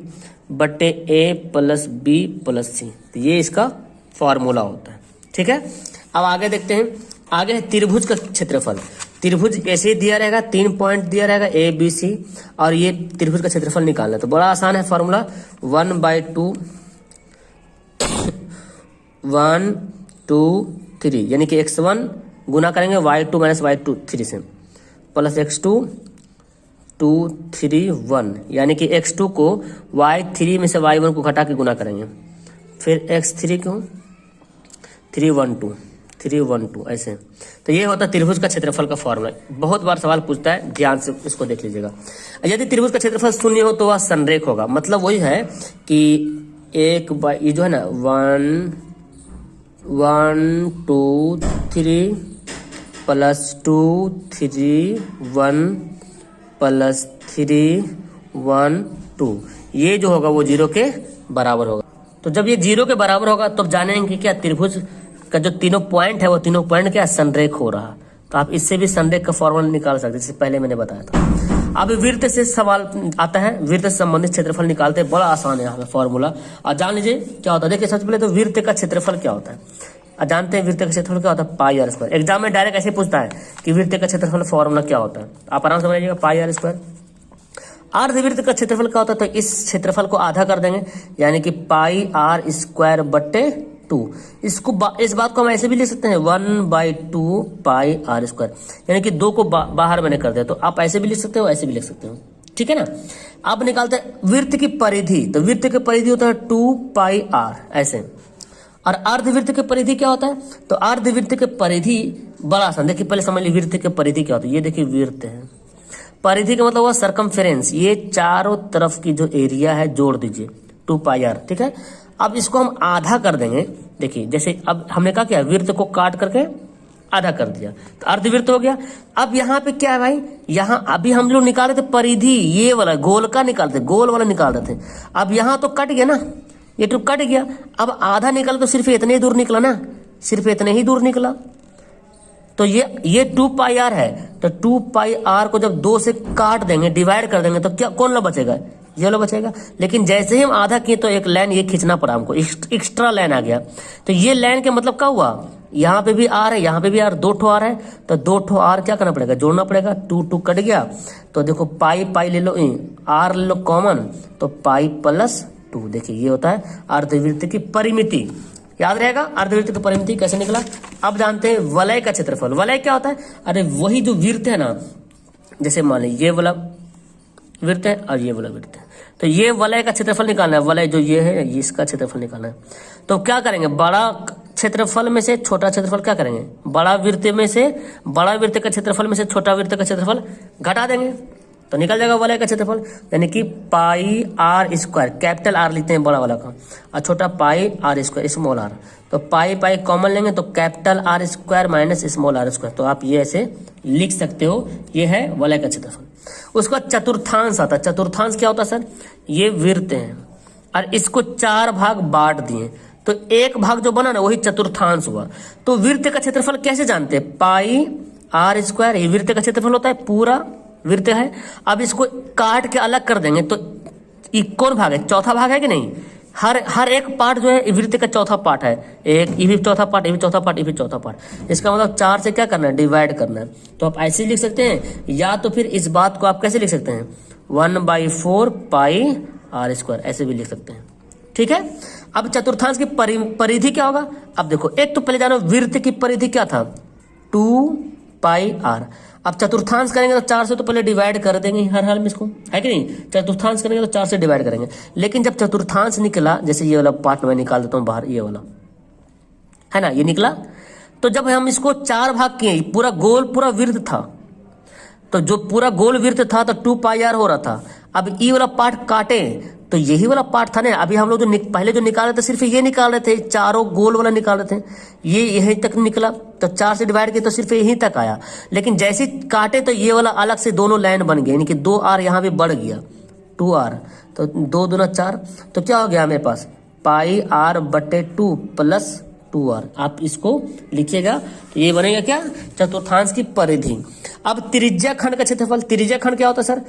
बटे a plus b plus c, तो ये इसका फॉर्मूला होता है, ठीक है। अब आगे देखते हैं, आगे है त्रिभुज का क्षेत्रफल। त्रिभुज ऐसे ही दिया रहेगा, 3 पॉइंट दिया रहेगा ए बी सी, और ये त्रिभुज का क्षेत्रफल निकालना है। तो बड़ा आसान है फॉर्मूला, 1/2 1 2 3, यानी कि x1 गुना करेंगे y2 माइनस y2 3 से, प्लस x2 2 3 1, यानी कि x2 को y3 में से y1 को घटा के गुना करेंगे, फिर x3 को 3 1 2 3 1 2 ऐसे। तो ये होता है त्रिभुज का क्षेत्रफल का फॉर्मूला। बहुत बार सवाल पूछता है, ध्यान से इसको देख लीजिएगा। यदि त्रिभुज का क्षेत्रफल शून्य हो तो वह संरेख होगा, मतलब वही है कि एक बाई ये जो है ना 1 1 2 3 प्लस 2 3 1 प्लस 3 1 2, ये जो होगा वो 0 के बराबर होगा। तो जब ये 0 के बराबर होगा तब जानेंगे कि क्या त्रिभुज का जो तीनों पॉइंट है वो तीनों पॉइंट क्या संरेख हो रहा। तो आप इससे भी संरेख का फॉर्मूला निकाल सकते हैं, जैसे पहले मैंने बताया था। अब वृत्त से सवाल आता है, वृत्त से संबंधित क्षेत्रफल निकालते हैं, बड़ा आसान है यहाँ पे फॉर्मूला। और जान लीजिए क्या होता है, देखिए सबसे पहले तो वृत्त का क्षेत्रफल क्या होता है, और जानते हैं वृत्त का क्षेत्रफल क्या होता है, पाई आर स्क्वायर। एग्जाम में डायरेक्ट ऐसे पूछता है कि वृत्त का क्षेत्रफल फॉर्मूला क्या होता है, आप आराम से समझिएगा, पाई आर स्क्वायर। अर्धवृत्त का क्षेत्रफल क्या होता है, तो इस क्षेत्रफल को आधा कर देंगे, यानी कि पाई आर स्क्वायर बटे 2। इस बात को हम ऐसे भी लिख सकते हैं 1/2 पाई आर स्क्वायर, यानी कि 2 को बाहर मैंने कर दिया, तो आप ऐसे भी लिख सकते हो, ऐसे भी लिख सकते हो, ठीक है ना। अब निकालते हैं वृत्त की परिधि, तो वृत्त की परिधि होता है 2 पाई आर ऐसे। और अर्धवृत्त की परिधि क्या होता है, तो अर्धवृत्त की परिधि बड़ा आसान, देखिए पहले समझ लीजिए वृत्त की परिधि क्या होती है। ये देखिए वृत्त है, परिधि का मतलब हुआ सरकमफेरेंस, ये चारों तरफ की जो एरिया है जोड़ दीजिए 2 पाई आर, ठीक है। अब इसको हम आधा कर देंगे, देखिए जैसे अब हमने क्या किया, वृत्त को काट करके आधा कर दिया, तो अर्धवृत्त हो गया। अब यहाँ पे क्या है भाई, यहाँ अभी हम लोग निकाल रहे थे परिधि, ये वाला गोल का निकालते, गोल वाला निकाल रहे थे। अब यहाँ तो कट गया ना, ये तो कट गया, अब आधा निकला तो सिर्फ इतने ही दूर निकला ना, सिर्फ इतने ही दूर निकला। तो ये 2 पाई आर है, तो 2 पाई आर को जब 2 से काट देंगे, डिवाइड कर देंगे, तो क्या कौन ला बचेगा, ये लो बचेगा। लेकिन जैसे ही हम आधा किए तो एक लाइन ये खींचना पड़ा हमको, एक्स्ट्रा लाइन आ गया। तो ये लाइन के मतलब क्या हुआ, यहाँ पे भी आर है, यहाँ पे भी आर, 2 ठो आर है, तो 2 ठो आर क्या करना पड़ेगा, जोड़ना पड़ेगा। 2 2 कट गया, तो देखो पाई पाई ले लो, आर ले लो कॉमन, तो पाई प्लस 2। देखिए ये होता है अर्धवृत्त की परिमिति, याद रहेगा अर्धवृत्त की परिमिति कैसे निकला। अब जानते हैं वलय का क्षेत्रफल। वलय क्या होता है, अरे वही जो वृत्त है ना, जैसे मान लीजिए ये वाला वृत्त है और ये वाला वृत्त है, तो ये वलय का क्षेत्रफल निकालना है, वलय जो ये है इसका क्षेत्रफल निकालना है। तो क्या करेंगे, बड़ा क्षेत्रफल में से छोटा क्षेत्रफल क्या करेंगे, बड़ा वृत्त में से बड़ा वृत्त का क्षेत्रफल में से छोटा वृत्त का क्षेत्रफल घटा देंगे, तो निकल जाएगा वलय का क्षेत्रफल, यानी कि pi R square, capital R लिखते हैं बड़ा वाला का, और छोटा pi R square small R. तो पाई पाई कॉमन लेंगे तो capital R square minus small R square, तो आप ये ऐसे लिख सकते हो, ये है वलय का क्षेत्रफल। उसका चतुर्थांश आता है। चतुर्थांश क्या होता है सर, ये वृत्त है और इसको 4 भाग बांट दिए, तो एक भाग जो बना ना वही चतुर्थांश हुआ। तो वृत्त का क्षेत्रफल कैसे जानते हैं, पाई आर स्क्वायर, ये वृत्त का क्षेत्रफल होता है, पूरा वृत्त है। अब इसको काट के अलग कर देंगे, तो ये कौन भाग है, चौथा भाग है कि नहीं, हर एक पार्ट जो है वृत्त का चौथा पार्ट है, एक ये भी चौथा पार्ट, ये भी चौथा पार्ट, ये भी चौथा पार्ट। इसका मतलब 4 से क्या करना है, डिवाइड करना है। तो आप ऐसे लिख सकते हैं, या तो फिर इस बात को आप कैसे लिख सकते हैं, 1/4 पाई आर स्क्वायर, ऐसे भी लिख सकते हैं, ठीक है। अब चतुर्थांश की परिधि क्या होगा, अब देखो एक तो पहले जानो वृत्त की परिधि क्या था, 2 पाई आर। अब चतुर्थांश करेंगे तो 4 से तो पहले डिवाइड कर देंगे हर हाल में इसको, है कि नहीं। चतुर्थांश करेंगे तो 4 से डिवाइड करेंगे, लेकिन जब चतुर्थांश निकला, जैसे ये वाला पार्ट मैं निकाल देता हूँ बाहर, ये वाला है ना, ये निकला, तो जब हम इसको 4 भाग किए, पूरा गोल पूरा वृत्त था, तो जो पूरा गोल वृत्त था तो 2 पाई आर हो रहा था। अब ये वाला पार्ट काटे तो यही वाला पार्ट था ना। अभी हम लोग जो पहले जो निकाल रहे थे सिर्फ ये निकाल रहे थे, चारों गोल वाला निकाल रहे थे, ये यहीं तक निकला, तो 4 से डिवाइड किया तो सिर्फ यहीं तक आया। लेकिन जैसे ही काटे तो ये वाला अलग से दोनों लाइन बन गए, यानी कि 2 आर यहाँ पे बढ़ गया, 2 आर, तो 2 दूना 4, तो क्या हो गया मेरे पास, पाई आर बटे 2 प्लस 2 आर। आप इसको लिखिएगा तो ये बनेगा क्या, चतुर्थांश की परिधि। अब त्रिज्या खंड का क्षेत्रफल, त्रिज्या खंड क्या होता है सर,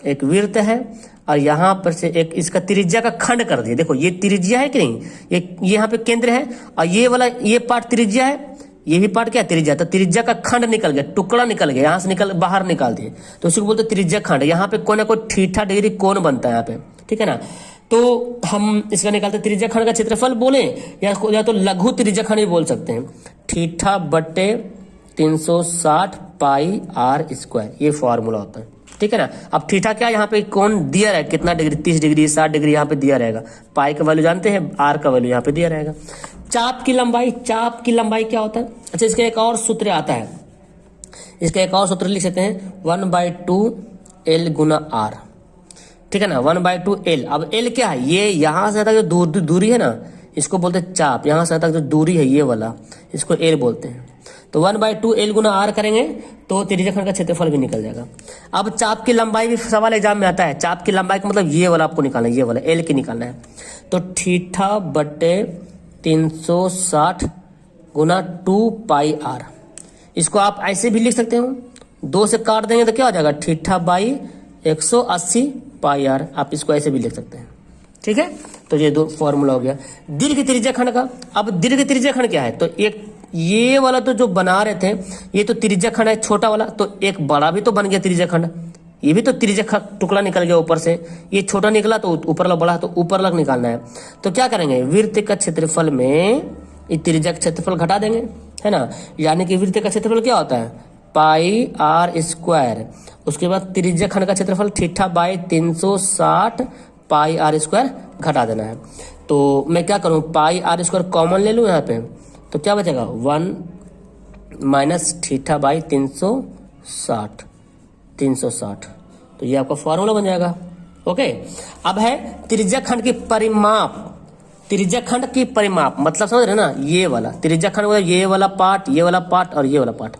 एक वृत्त है और यहाँ पर से एक इसका त्रिज्या का खंड कर दिया। देखो ये त्रिज्या है कि नहीं, ये यहाँ पे केंद्र है और ये वाला ये पार्ट त्रिज्या है, ये भी पार्ट क्या है, त्रिज्या। तो त्रिज्या का खंड निकल गया, टुकड़ा निकल गया, यहाँ से निकल बाहर निकाल दिए, तो उसी को बोलते त्रिज्या खंड। यहाँ पे कोई ना कोई थीटा डिग्री कोण बनता है यहाँ पे, ठीक है ना। तो हम इसका निकालते त्रिज्या खंड का क्षेत्रफल बोले या तो लघु त्रिज्या खंड भी बोल सकते हैं, थीटा बटे 360 पाई आर स्क्वायर, ये फॉर्मूला होता है, ठीक है ना। अब थीटा क्या, यहाँ पे कोण दिया रहेगा कितना डिग्री, 30 डिग्री 60 डिग्री यहाँ पे दिया रहेगा। पाई का वैल्यू जानते हैं, आर का वैल्यू यहाँ पे दिया रहेगा। चाप की लंबाई, चाप की लंबाई क्या होता है, अच्छा इसका एक और सूत्र आता है, इसका एक और सूत्र लिख सकते हैं, 1/2 L गुना आर, ठीक है ना, 1/2 L। अब L क्या है, ये यहाँ से तक जो दूरी है ना, इसको बोलते हैं चाप। यहाँ से तक जो दूरी है ये वाला, इसको L बोलते हैं। तो 1/2 L गुना आर करेंगे तो त्रिज्या खंड का क्षेत्रफल भी निकल जाएगा। अब चाप की लंबाई भी सवाल एग्जाम में आता है, चाप की लंबाई का मतलब ये वाला आपको निकालना है, ये वाला L की निकालना है। तो थीटा बटे 360 गुना 2 पाई आर, इसको आप ऐसे भी लिख सकते हो, 2 से काट देंगे तो क्या हो जाएगा, थीटा बाई 180 पाई आर, आप इसको ऐसे भी लिख सकते हैं, ठीक है। तो ये 2 फॉर्मूला हो गया दीर्घ त्रिज्या खंड का। अब दीर्घ त्रिज्या खंड क्या है, तो एक ये वाला तो जो बना रहे थे ये तो त्रिज्या खंड है छोटा वाला, तो एक बड़ा भी तो बन गया त्रिज्या खंड, ये भी तो त्रिज्या टुकड़ा निकल गया ऊपर से, ये छोटा निकला तो ऊपर वाला बड़ा, तो ऊपर वाला निकालना है। तो क्या करेंगे, वृत्त का क्षेत्रफल में ये त्रिज्या का क्षेत्रफल घटा देंगे, है ना। यानी कि वृत्त का क्षेत्रफल क्या होता है, पाई आर स्क्वायर, उसके बाद त्रिज्या खंड का क्षेत्रफल theta by 360 pi R square घटा देना है। तो मैं क्या करूं, पाई आर स्क्वायर कॉमन ले लूं यहाँ पे, तो क्या बचेगा 1 माइनस थीटा बाई 360, तो ये आपका फॉर्मूला बन जाएगा। ओके, अब है त्रिज्या खंड की परिमाप। त्रिज्या खंड की परिमाप मतलब समझ रहे ना, ये वाला त्रिज्या खंड मतलब ये वाला पार्ट, ये वाला पार्ट और ये वाला पार्ट,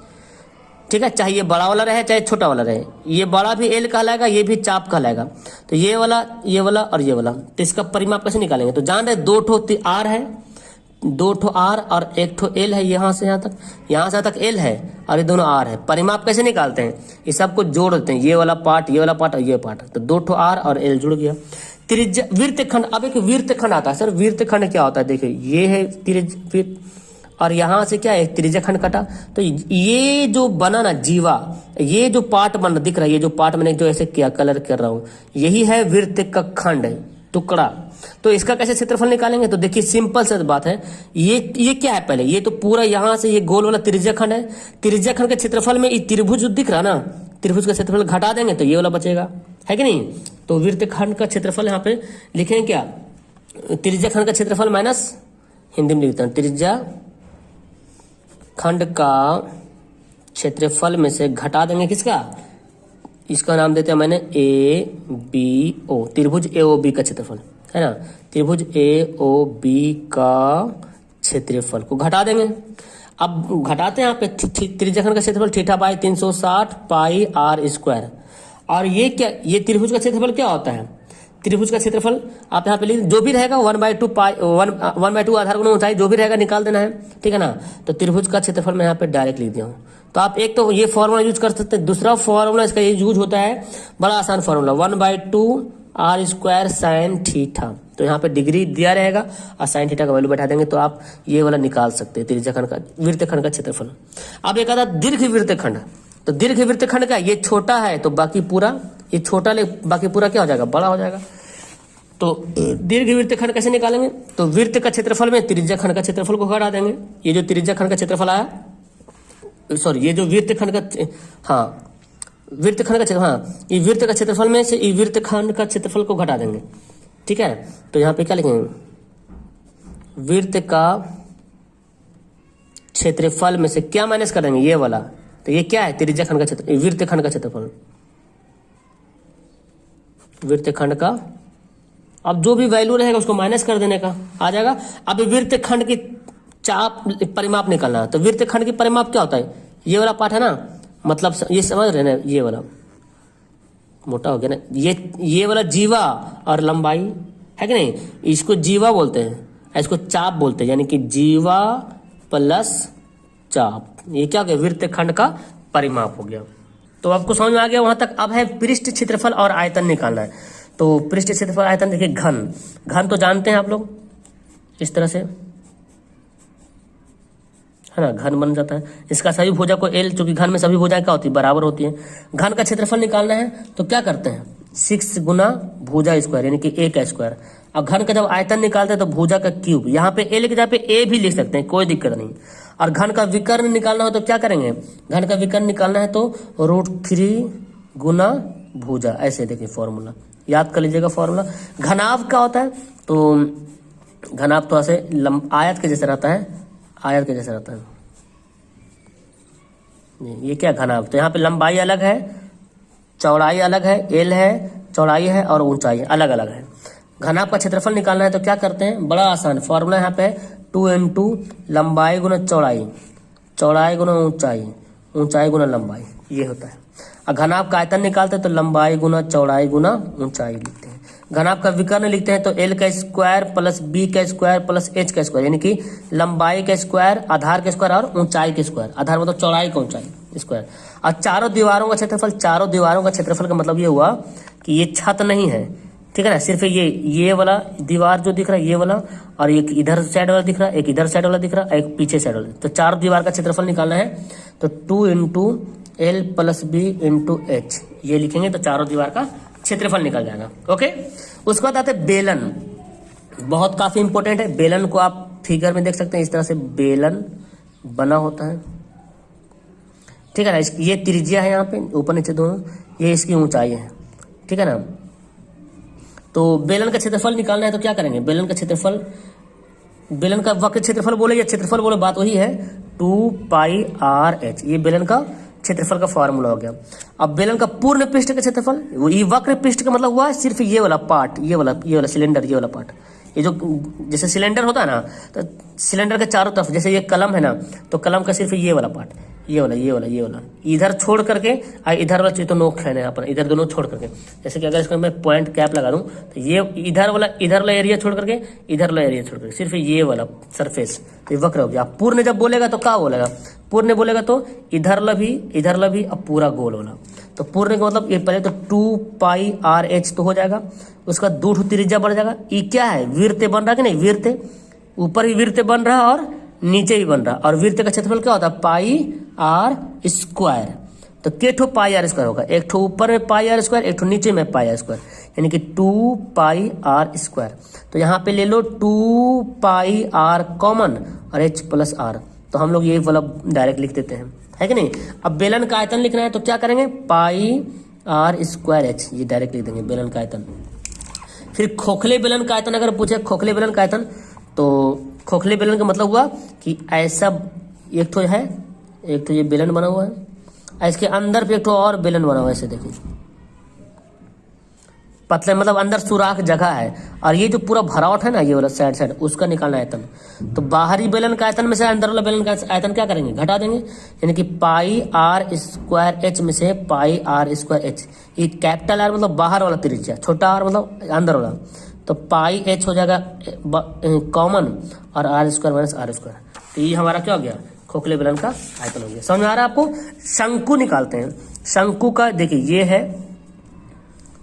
ठीक है। चाहे ये बड़ा वाला रहे चाहे छोटा वाला रहे, ये बड़ा भी L कहलाएगा, ये भी चाप कहलाएगा। तो ये वाला और ये वाला, तो इसका परिमाप कैसे निकालेंगे, तो जान रहे 2 ठो आर है, 2 ठो आर और 1 ठो L है, यहाँ से यहाँ तक L है और ये दोनों आर है। परिमाप कैसे निकालते हैं, ये सबको जोड़ देते हैं, ये वाला पार्ट और ये पार्ट, तो 2 ठो आर और L जुड़ गया। त्रिज्या वृत्त खंड, अब एक वृत्त खंड आता है सर, वृत्त खंड क्या होता है, देखिए ये है वृत्त और यहाँ से क्या है त्रिज्या खंड कटा, तो ये जो बना ना जीवा, ये जो पार्ट बना दिख रहा है, ये जो पार्ट मैंने जो ऐसे किया कलर कर रहा हूँ, यही है वृत्त का खंड टुकड़ा। तो इसका कैसे क्षेत्रफल निकालेंगे, तो देखिए सिंपल सी बात है, ये क्या है, पहले ये तो पूरा यहाँ से ये गोल वाला त्रिज्या खंड है, त्रिज्या खंड के क्षेत्रफल में ये त्रिभुज दिख रहा ना, त्रिभुज का क्षेत्रफल घटा देंगे तो ये वाला बचेगा, है कि नहीं। तो वृत्त खंड का क्षेत्रफल यहाँ पे लिखेंगे क्या, त्रिज्या खंड का क्षेत्रफल माइनस, हिंदी में लिखता हूँ, त्रिज्या खंड का क्षेत्रफल में से घटा देंगे किसका, इसका नाम देते हैं मैंने ABO, त्रिभुज AOB का क्षेत्रफल, है ना। त्रिभुज AOB का क्षेत्रफल को घटा देंगे। अब घटाते हैं यहाँ पे त्रिज्या खंड का क्षेत्रफल theta by 360 pi R square, और ये क्या, ये त्रिभुज का क्षेत्रफल क्या होता है, त्रिभुज का क्षेत्रफल आप यहाँ पे लिख, जो भी रहेगा 1/2 पाई 1/2 आधार गुना ऊंचाई जो भी रहेगा निकाल देना है, ठीक है ना। तो त्रिभुज का क्षेत्रफल मैं यहाँ पे डायरेक्ट लिख दिया हूँ। तो आप एक तो ये फॉर्मूला यूज कर सकते हैं, दूसरा फॉर्मूला इसका ये यूज होता है, बड़ा आसान formula, 1/2 R square sine theta. तो यहाँ पे डिग्री दिया रहेगा और साइन थीटा का वैल्यू बैठा देंगे, तो आप ये वाला निकाल सकते हैं त्रिज्या खंड का, वृत्त खंड का क्षेत्रफल। अब एक आता दीर्घ वृत्त खंड, तो दीर्घ वृत्त खंड का ये छोटा है तो बाकी पूरा, ये छोटा ले बाकी पूरा क्या हो जाएगा, बड़ा हो जाएगा। तो दीर्घ वृत्त खंड कैसे निकालेंगे, तो वृत्त का क्षेत्रफल में त्रिज्या खंड का क्षेत्रफल को घटा देंगे। ये जो त्रिज्या खंड का क्षेत्रफल आया सॉरी ये जो वृत्तखंड का, हाँ वृत्तखंड का क्षेत्र, हाँ ये वृत्त का क्षेत्रफल में से वृत्तखंड का क्षेत्रफल को घटा देंगे, ठीक है। तो यहाँ पे क्या लिखेंगे, वृत्त का क्षेत्रफल में से क्या माइनस कर देंगे, ये वाला। तो ये क्या है, त्रिज्या खंड का क्षेत्र, वृत्तखंड का क्षेत्रफल, वृत्तखंड का। अब जो भी वैल्यू रहेगा उसको माइनस कर देने का आ जाएगा। अब वृत्तखंड की चाप परिमाप निकालना है। तो वृत्तखंड की परिमाप क्या होता है, ये वाला पार्ट है ना, मतलब ये समझ रहे ना, ये वाला मोटा हो गया ना, ये वाला जीवा और लंबाई है कि नहीं, इसको जीवा बोलते हैं, इसको चाप बोलते हैं, यानी कि जीवा प्लस चाप, ये क्या हो गया, वृत्तखंड का परिमाप हो गया। तो आपको समझ में आ गया वहां तक। अब है पृष्ठ क्षेत्रफल और आयतन निकालना है। तो पृष्ठ क्षेत्रफल आयतन देखिए, घन तो जानते हैं आप लोग, इस तरह से है ना, घन बन जाता है। इसका सभी भुजा को एल, चूंकि घन में सभी भुजाएं क्या होती है, बराबर होती है। घन का क्षेत्रफल निकालना है तो क्या करते हैं, 6 गुना भुजा स्क्वायर यानी कि ए का स्क्वायर। अब घन का जब आयतन निकालते हैं तो भुजा का क्यूब, यहाँ पे एल की जगह पे ए भी लिख सकते हैं, कोई दिक्कत नहीं। और घन का विकर्ण निकालना हो तो क्या करेंगे, घन का विकर्ण निकालना है तो √3 गुना भुजा, ऐसे देखिए फॉर्मूला याद कर लीजिएगा फॉर्मूला। घनाभ क्या होता है, तो घनाभ थोड़ा से आयत के जैसे रहता है, आयत के जैसे रहता है। ये क्या घनाभ, तो यहाँ पे लंबाई अलग है, चौड़ाई अलग है, एल है, चौड़ाई है और ऊंचाई अलग अलग है। घनाभ का क्षेत्रफल निकालना है तो क्या करते हैं, बड़ा आसान फॉर्मूला यहाँ पे 2 × लंबाई गुना चौड़ाई, चौड़ाई गुना ऊंचाई, ऊंचाई गुना लंबाई, ये होता है। और घनाभ का आयतन निकालते हैं तो लंबाई गुना चौड़ाई गुना ऊंचाई लिखते हैं। घनाभ का विकर्ण लिखते हैं तो एल का स्क्वायर प्लस बी का स्क्वायर प्लस एच का स्क्वायर, यानी कि लंबाई का स्क्वायर, आधार का स्क्वायर और ऊंचाई के स्क्वायर, आधार मतलब चौड़ाई का ऊंचाई स्क्वायर। और चारों दीवारों का क्षेत्रफल, चारों दीवारों का क्षेत्रफल का मतलब ये हुआ कि ये छत नहीं है, ठीक है ना, सिर्फ ये वाला दीवार जो दिख रहा है ये वाला, और एक इधर साइड वाला दिख रहा है, एक इधर साइड वाला दिख रहा है, एक पीछे साइड वाला। तो चारों दीवार का क्षेत्रफल निकालना है तो 2 × L प्लस B × H, ये लिखेंगे तो चारों दीवार का क्षेत्रफल निकल जाएगा। ओके, उसके बाद आते हैं बेलन, बहुत काफी इंपॉर्टेंट है। बेलन को आप फिगर में देख सकते हैं, इस तरह से बेलन बना होता है, ठीक है ना। ये त्रिज्या है यहाँ पे ऊपर नीचे दोनों, ये इसकी ऊंचाई है, ठीक है ना। तो बेलन का क्षेत्रफल निकालना है तो क्या करेंगे, बेलन का क्षेत्रफल, बेलन का वक्र क्षेत्रफल बोले या क्षेत्रफल बोले बात वही है, 2πr/h, ये बेलन का क्षेत्रफल का फॉर्मूला हो गया। अब बेलन का पूर्ण पृष्ठ का क्षेत्रफल, ये वक्र पृष्ठ का मतलब हुआ सिर्फ ये वाला पार्ट, ये वाला सिलेंडर, ये वाला पार्ट, ये जो जैसे सिलेंडर होता है ना, तो सिलेंडर के चारों तरफ, जैसे ये कलम है ना, तो कलम का सिर्फ ये वाला पार्ट, ये वाला इधर छोड़ करके, इधर वाला चीज तो नोक है ना अपन, इधर दोनों छोड़ करके, जैसे कि अगर इसको मैं पॉइंट कैप लगा दूं तो ये इधर वाला एरिया छोड़ करके, इधर वाला एरिया छोड़ करके, सिर्फ ये वाला सरफेस, तो ये वक्र हो गया। पूर्ण जब बोलेगा तो क्या बोलेगा, पूर्ण बोलेगा तो इधर ला भी अब पूरा गोल वाला। तो पूर्ण का मतलब ये पहले तो 2πr/h तो हो जाएगा, उसका 2 त्रिज्या बढ़ जाएगा। ये क्या है, वृत्त बन रहा कि नहीं, वृत्त ऊपर भी वृत्त बन रहा है और नीचे भी बन रहा है। और वृत्त का क्षेत्रफल क्या होता है, πr²। तो के ठो πr² होगा, एक ठो ऊपर में πr², एक ठो नीचे में πr², यानी कि 2πr²। तो यहाँ पे ले लो 2πr कॉमन और h + r, तो हम लोग ये वाला डायरेक्ट लिख देते हैं, है कि नहीं। अब बेलन का आयतन लिखना है तो क्या करेंगे, πr²h, ये डायरेक्ट लिख देंगे बेलन का आयतन। फिर खोखले बेलन का आयतन अगर पूछे, खोखले बेलन का आयतन, तो खोखले बेलन का मतलब हुआ कि ऐसा एक तो है, एक तो ये बेलन बना हुआ है, इसके अंदर पे एक तो और बेलन बना हुआ है, ऐसे देखिए पतले, मतलब अंदर सुराख जगह है। और ये जो पूरा भरावट है ना, ये वाला साइड उसका निकालना आयतन। तो बाहरी बेलन का आयतन में से अंदर वाला बेलन का आयतन क्या करेंगे, घटा देंगे, यानी कि πr² में से πr²h, ये कैपिटल आर मतलब बाहर वाला त्रिज्या, छोटा आर मतलब अंदर वाला, तो πh हो जाएगा कॉमन और r² - r²। तो ये हमारा क्या हो गया, खोखले बेलन का आयतन हो गया। समझ में आ रहा है आपको। शंकु निकालते हैं। शंकु का देखिए, ये है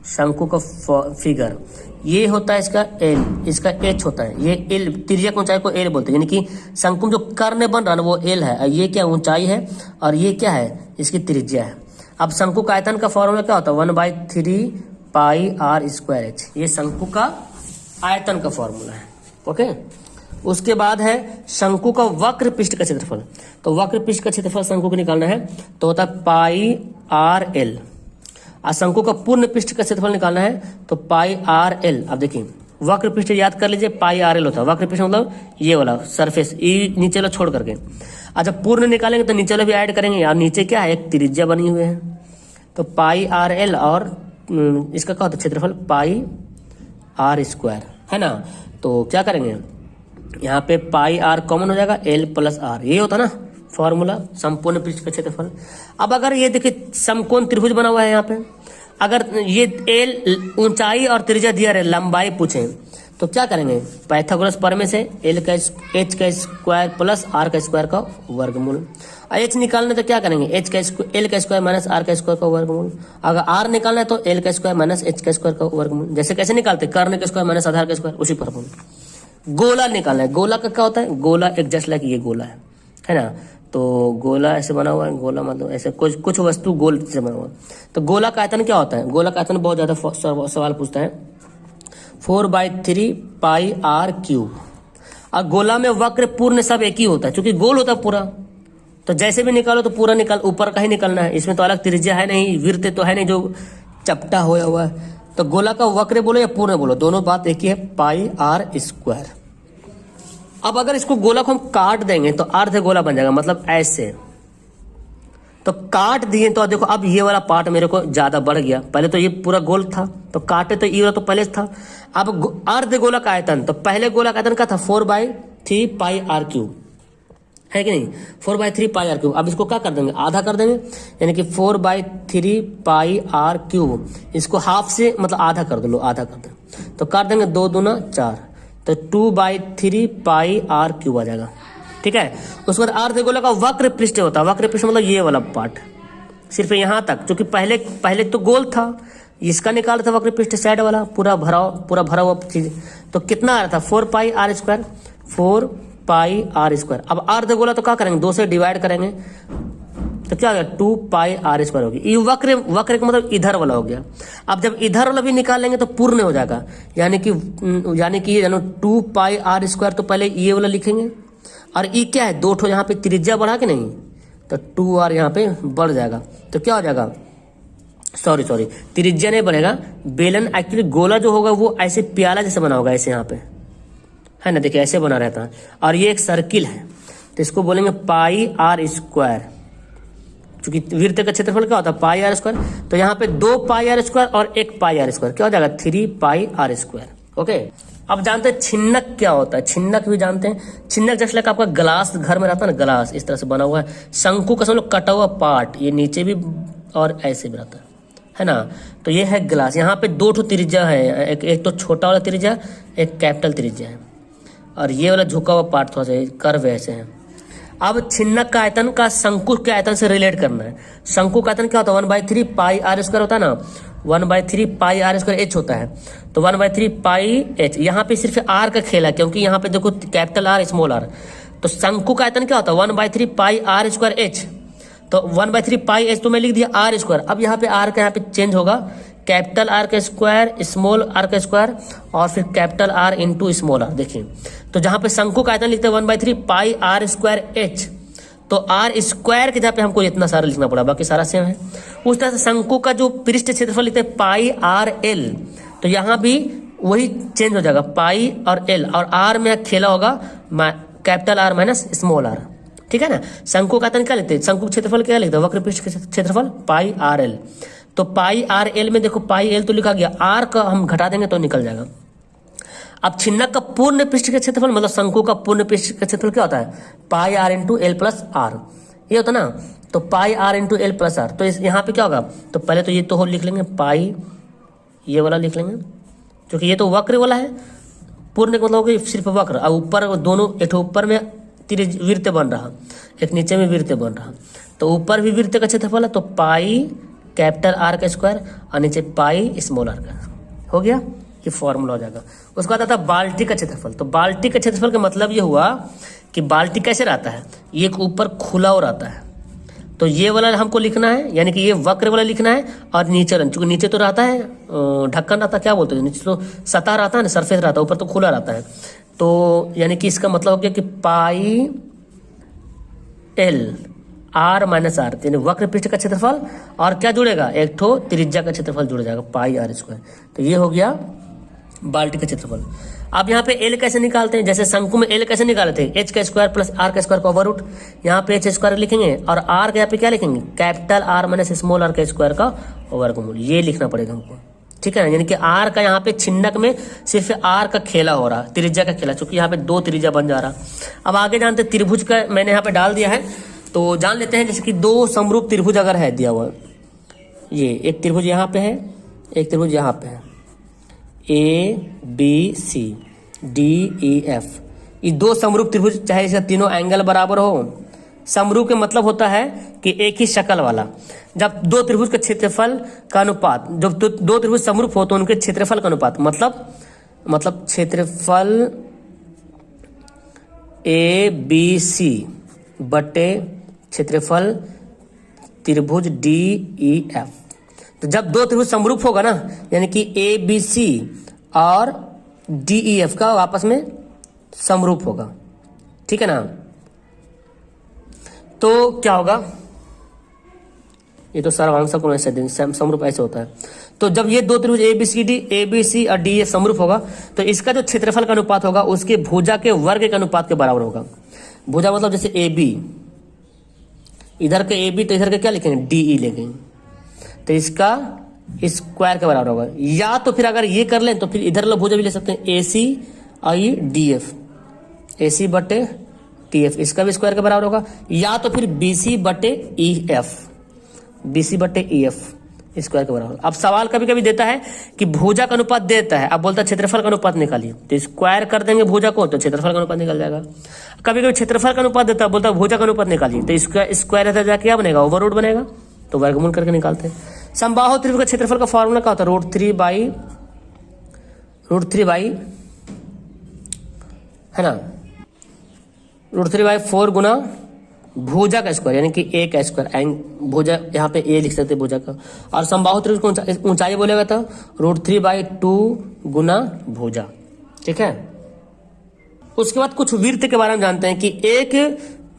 शंकु का फिगर, ये होता है इसका एल, इसका एच होता है, ये एल, त्रिज्या की ऊंचाई को एल बोलते हैं, यानी कि शंकु जो कर्ण बन रहा है ना वो एल है, और ये क्या ऊंचाई है और ये क्या है, इसकी त्रिज्या है। अब शंकु का आयतन का फॉर्मूला क्या होता है, 1/3 πr²h, ये शंकु का आयतन का फॉर्मूला है। ओके, उसके बाद है शंकु का वक्र पृष्ठ का क्षेत्रफल। तो वक्र पृष्ठ का क्षेत्रफल शंकु को निकालना है तो होता है पाई आर एल। और शंकु का पूर्ण पृष्ठ का क्षेत्रफल निकालना है तो पाई आर एल। अब देखिए वक्र पृष्ठ याद कर लीजिए, पाई आर एल होता है। वक्र पृष्ठ मतलब ये वाला सरफेस, ये नीचे वाला छोड़ करके। अच्छा पूर्ण निकालेंगे तो नीचे वाला भी ऐड करेंगे। यार नीचे क्या है, एक त्रिज्या बनी हुई है, तो पाई आर एल और इसका क्या होता है क्षेत्रफल पाई आर स्क्वायर, है ना। तो क्या करेंगे, यहाँ पे पाई आर कॉमन हो जाएगा, एल प्लस आर, ये होता ना फॉर्मूला संपूर्ण पृष्ठ का क्षेत्रफल। अब अगर ये देखिए समकोण त्रिभुज बना हुआ है यहाँ पे, अगर ये एल ऊंचाई और त्रिज्या दिया रहे, लंबाई पूछे तो क्या करेंगे, पाइथागोरस प्रमेय से एच का स्क्वायर प्लस आर का स्क्वायर का वर्गमूल। एच निकालना तो क्या करेंगे, एल का स्क्वायर माइनस आर का स्क्वायर का वर्गमूल। अगर आर निकालना है तो एल का स्क्वायर माइनस एच का स्क्वायर का वर्गमूल। जैसे कैसे निकालते, कर्ण का स्क्वायर माइनस आधार का स्क्वायर, उसी फॉर्मूला। गोला निकालना है, गोला का क्या होता है, गोला एक जस्ट लाइक ये गोला है ना। तो गोला ऐसे बना हुआ है, गोला मतलब ऐसे कुछ वस्तु गोल से बना हुआ है। तो गोला का आयतन क्या होता है, गोला का आयतन बहुत ज्यादा सवाल पूछता है, 4/3 पाई आर क्यूब। और गोला में वक्र पूर्ण सब एक ही होता है, क्योंकि गोल होता है पूरा, तो जैसे भी निकालो तो पूरा निकाल, ऊपर का ही निकालना है। इसमें तो अलग त्रिज्या है नहीं, वृत्त तो है नहीं जो चपटा होया हुआ है। तो गोला का वक्र बोलो या पूर्ण बोलो, दोनों बात एक ही है, पाई आर स्क्वायर। अब अगर इसको गोला को हम काट देंगे तो अर्ध गोला बन जाएगा, मतलब ऐसे। तो काट दिए तो देखो अब ये वाला पार्ट मेरे को ज्यादा बढ़ गया, पहले तो ये पूरा गोल था, तो काटे तो ये वाला तो पहले था। अब अर्ध गोला का आयतन, तो पहले गोला का आयतन क्या था, 4/3 पाई आर क्यूब, है कि नहीं, 4/3 पाई आर क्यूब। अब इसको क्या कर देंगे, आधा कर देंगे, यानी कि 4/3 पाई आर क्यूब। इसको हाफ से मतलब आधा कर दो, लो आधा कर दो, तो कर देंगे 2 दूना 4, तो 2/3 पाई आर क्यूब आ जाएगा, ठीक है। उसके बाद अर्धगोला का वक्र पृष्ठ होता है, वक्र पृष्ठ मतलब ये वाला पार्ट, सिर्फ यहाँ तक, क्योंकि पहले तो गोल था, इसका निकाल था वक्र पृष्ठ साइड वाला, पूरा भरा हुआ चीज। तो कितना आ रहा था, 4 pi R square, 4 pi R square. अब अर्धगोला तो क्या करेंगे, 2 से डिवाइड करेंगे तो क्या हो गया, 2 पाई आर स्क्वायर होगी। ये वक्र का मतलब इधर वाला हो गया। अब जब इधर वाला भी निकाल लेंगे तो पूर्ण हो जाएगा, यानी कि 2 पाई आर स्क्वायर। तो पहले ये वाला लिखेंगे, और ये क्या है, 2 ठो यहाँ पे त्रिज्या बढ़ा के नहीं, तो 2r यहाँ पे बढ़ जाएगा। तो क्या हो जाएगा, सॉरी त्रिज्या नहीं बढ़ेगा, बेलन एक्चुअली गोला जो होगा वो ऐसे प्याला जैसे बना होगा, ऐसे यहाँ पे है ना, देखिए ऐसे बना रहता है। और ये एक सर्किल है, तो इसको बोलेंगे पाई आर स्क्वायर, क्योंकि वृत्त का क्षेत्रफल क्या होता है, पाई आर स्क्वायर। तो यहाँ पे 2 पाई आर स्क्वायर और 1 पाई आर स्क्वायर, क्या हो जाएगा, 3 पाई आर स्क्वायर। ओके, अब जानते हैं छिन्नक क्या होता है, छिन्नक भी जानते हैं। छिन्नक जैसे लाइक आपका ग्लास घर में रहता है ना, ग्लास इस तरह से बना हुआ है, शंकु का समझ लो कटा हुआ पार्ट, ये नीचे भी और ऐसे भी रहता है ना। तो ये है ग्लास, यहाँ पे 2 ठो त्रिज्या है, एक तो छोटा वाला त्रिज्या, एक कैपिटल त्रिज्या है, और ये वाला झुका हुआ पार्ट थोड़ा सा कर्व ऐसे है। अब छिन्नक का आयतन का शंकु के आयतन से रिलेट करना है। शंकु का आयतन क्या होता है, 1/3 पाई आर स्क्वायर होता है ना, 1/3 पाई आर स्क्वायर एच होता है। तो 1/3 पाई एच, यहाँ पे सिर्फ आर का खेल है, क्योंकि यहाँ पे देखो कैपिटल आर स्मॉल आर। तो शंकु का आयतन क्या होता है, 1/3 पाई आर स्क्वायर एच। तो 1/3 पाई एच तो मैं लिख दिया आर स्क्वायर। अब यहाँ पे आर का यहाँ पे चेंज होगा, कैपिटल आर का स्क्वायर, स्मॉल आर का स्क्वायर, और फिर capital R into small R. देखिए तो जहां पे शंकु का आयतन लिखते हैं 1/3 पाई आर स्क्वायर एच, तो आर स्क्वायर के जहाँ पे हमको इतना सारा लिखना पड़ा, बाकी सारा सेम है। उस तरह से शंकु का जो पृष्ठ क्षेत्रफल लिखते हैं पाई आर एल, तो यहाँ भी वही चेंज हो जाएगा, पाई और एल, और आर में खेला होगा capital R minus small R, ठीक है ना। शंकु का आयतन क्या लिखते हैं, शंकु क्षेत्रफल क्या लिखते हैं, वक्र पृष्ठ क्षेत्रफल पाई आर एल। तो पाई आर एल में देखो पाई एल तो लिखा गया, आर का हम घटा देंगे तो निकल जाएगा। अब छिन्नक का पूर्ण पृष्ठ का क्षेत्रफल मतलब शंकु का पूर्ण पृष्ठ का क्षेत्रफल क्या होता है, pi R into L plus R, ये होता ना। तो pi R into L plus R, तो यहाँ पे क्या होगा, तो पहले तो ये तो लिख लेंगे पाई, ये वाला लिख लेंगे, क्योंकि ये तो वक्र वाला है, पूर्ण का मतलब होगा सिर्फ वक्र, और ऊपर दोनों, एक ऊपर में वृत्त बन रहा, एक नीचे में वृत्त बन रहा, तो ऊपर भी वृत्त का क्षेत्रफल है, तो पाई कैपिटल आर का स्क्वायर और नीचे पाई स्मॉल आर का, हो गया, ये फॉर्मूला हो जाएगा। उसके बाद आता है बाल्टी का क्षेत्रफल। तो बाल्टी का क्षेत्रफल का मतलब ये हुआ कि बाल्टी कैसे रहता है, ये ऊपर खुला हो रहता है, तो ये वाला हमको लिखना है, यानी कि ये वक्र वाला लिखना है, और नीचे चूंकि नीचे तो रहता है ढक्कन रहता है, क्या बोलते हैं, नीचे तो सतह रहता है ना, सरफेस रहता है, ऊपर तो खुला रहता है। तो यानी कि इसका मतलब हो गया कि pi L R minus R, यानी वक्र पृष्ठ का क्षेत्रफल और क्या जुड़ेगा, एक ठो त्रिज्या का क्षेत्रफल जुड़ जाएगा, पाई आर स्क्वायर। तो ये हो गया बाल्टी का क्षेत्रफल। अब यहाँ पे एल कैसे निकालते हैं, जैसे शंकु में एल कैसे निकालते हैं, एच का स्क्वायर प्लस आर का स्क्वायर का ओवर रूट, यहाँ पे एच स्क्वायर लिखेंगे और आर का यहाँ पे क्या लिखेंगे, capital R minus small R का स्क्वायर का वर्गमूल, ये लिखना पड़ेगा हमको, ठीक है ना। यानी कि आर का यहाँ पे छिन्नक में सिर्फ आर का खेला हो रहा, त्रिज्या का खेला, चूंकि यहाँ पे 2 त्रिज्या बन जा रहा। अब आगे जानते हैं त्रिभुज का, मैंने यहाँ पे डाल दिया है, तो जान लेते हैं। जैसे कि 2 समरूप त्रिभुज अगर है दिया हुआ, ये एक त्रिभुज यहाँ पे है, एक त्रिभुज यहाँ पे है, A B C D E F, ये 2 समरूप त्रिभुज, चाहे इसका तीनों एंगल बराबर हो। समरूप का मतलब होता है कि एक ही शक्ल वाला। जब 2 त्रिभुज के क्षेत्रफल का अनुपात, जब 2 त्रिभुज समरूप हो तो उनके क्षेत्रफल का अनुपात, मतलब क्षेत्रफल ए बी सी बटे क्षेत्रफल त्रिभुज डी ई एफ। तो जब 2 त्रिभुज समरूप होगा ना, यानी कि ए बी सी और डी ई एफ का आपस में समरूप होगा, ठीक है ना। तो क्या होगा, ये तो सर्वांशक कोण ऐसे समरूप ऐसे होता है। तो जब ये 2 त्रिभुज ए बी सी और डी एफ समरूप होगा तो इसका जो क्षेत्रफल का अनुपात होगा उसके भुजा के वर्ग के अनुपात के बराबर होगा। भुजा मतलब जैसे ए बी, इधर के ए बी तो इधर के क्या लिखेंगे, डी ई लिखेंगे, तो इसका स्क्वायर के बराबर होगा। या तो फिर अगर ये कर लें तो फिर इधर लोग भुजा भी ले सकते हैं, ए सी और ये डी एफ, ए सी बटे टी एफ, इसका भी स्क्वायर के बराबर होगा। या तो फिर बी सी बटे ई एफ, बी सी बटे ई एफ स्क्वायर के बराबर। अब सवाल कभी कभी देता है कि भुजा का अनुपात देता है, अब बोलता है क्षेत्रफल का अनुपात निकालिए, तो स्क्वायर कर देंगे भुजा को तो क्षेत्रफल का अनुपात निकल जाएगा। कभी कभी क्षेत्रफल का अनुपात देता है, बोलता है भुजा का अनुपात निकालिए, तो इसका स्क्वायर रहता जाके क्या बनेगा, ओवर रूट बनेगा, तो वर्गमूल करके निकालते हैं। समबाहु त्रिभुज का क्षेत्रफल का फॉर्मूला क्या होता है, √3 बाई है ना, √3/4 गुना भुजा का स्क्वायर, यानी कि ए का स्क्वायर, भुजा यहाँ पे ए लिख सकते भुजा का। और समबाहु त्रिभुज को ऊंचाई बोलेगा तो √3/2 गुना भुजा, ठीक है। उसके बाद कुछ वृत्त के बारे में जानते हैं कि एक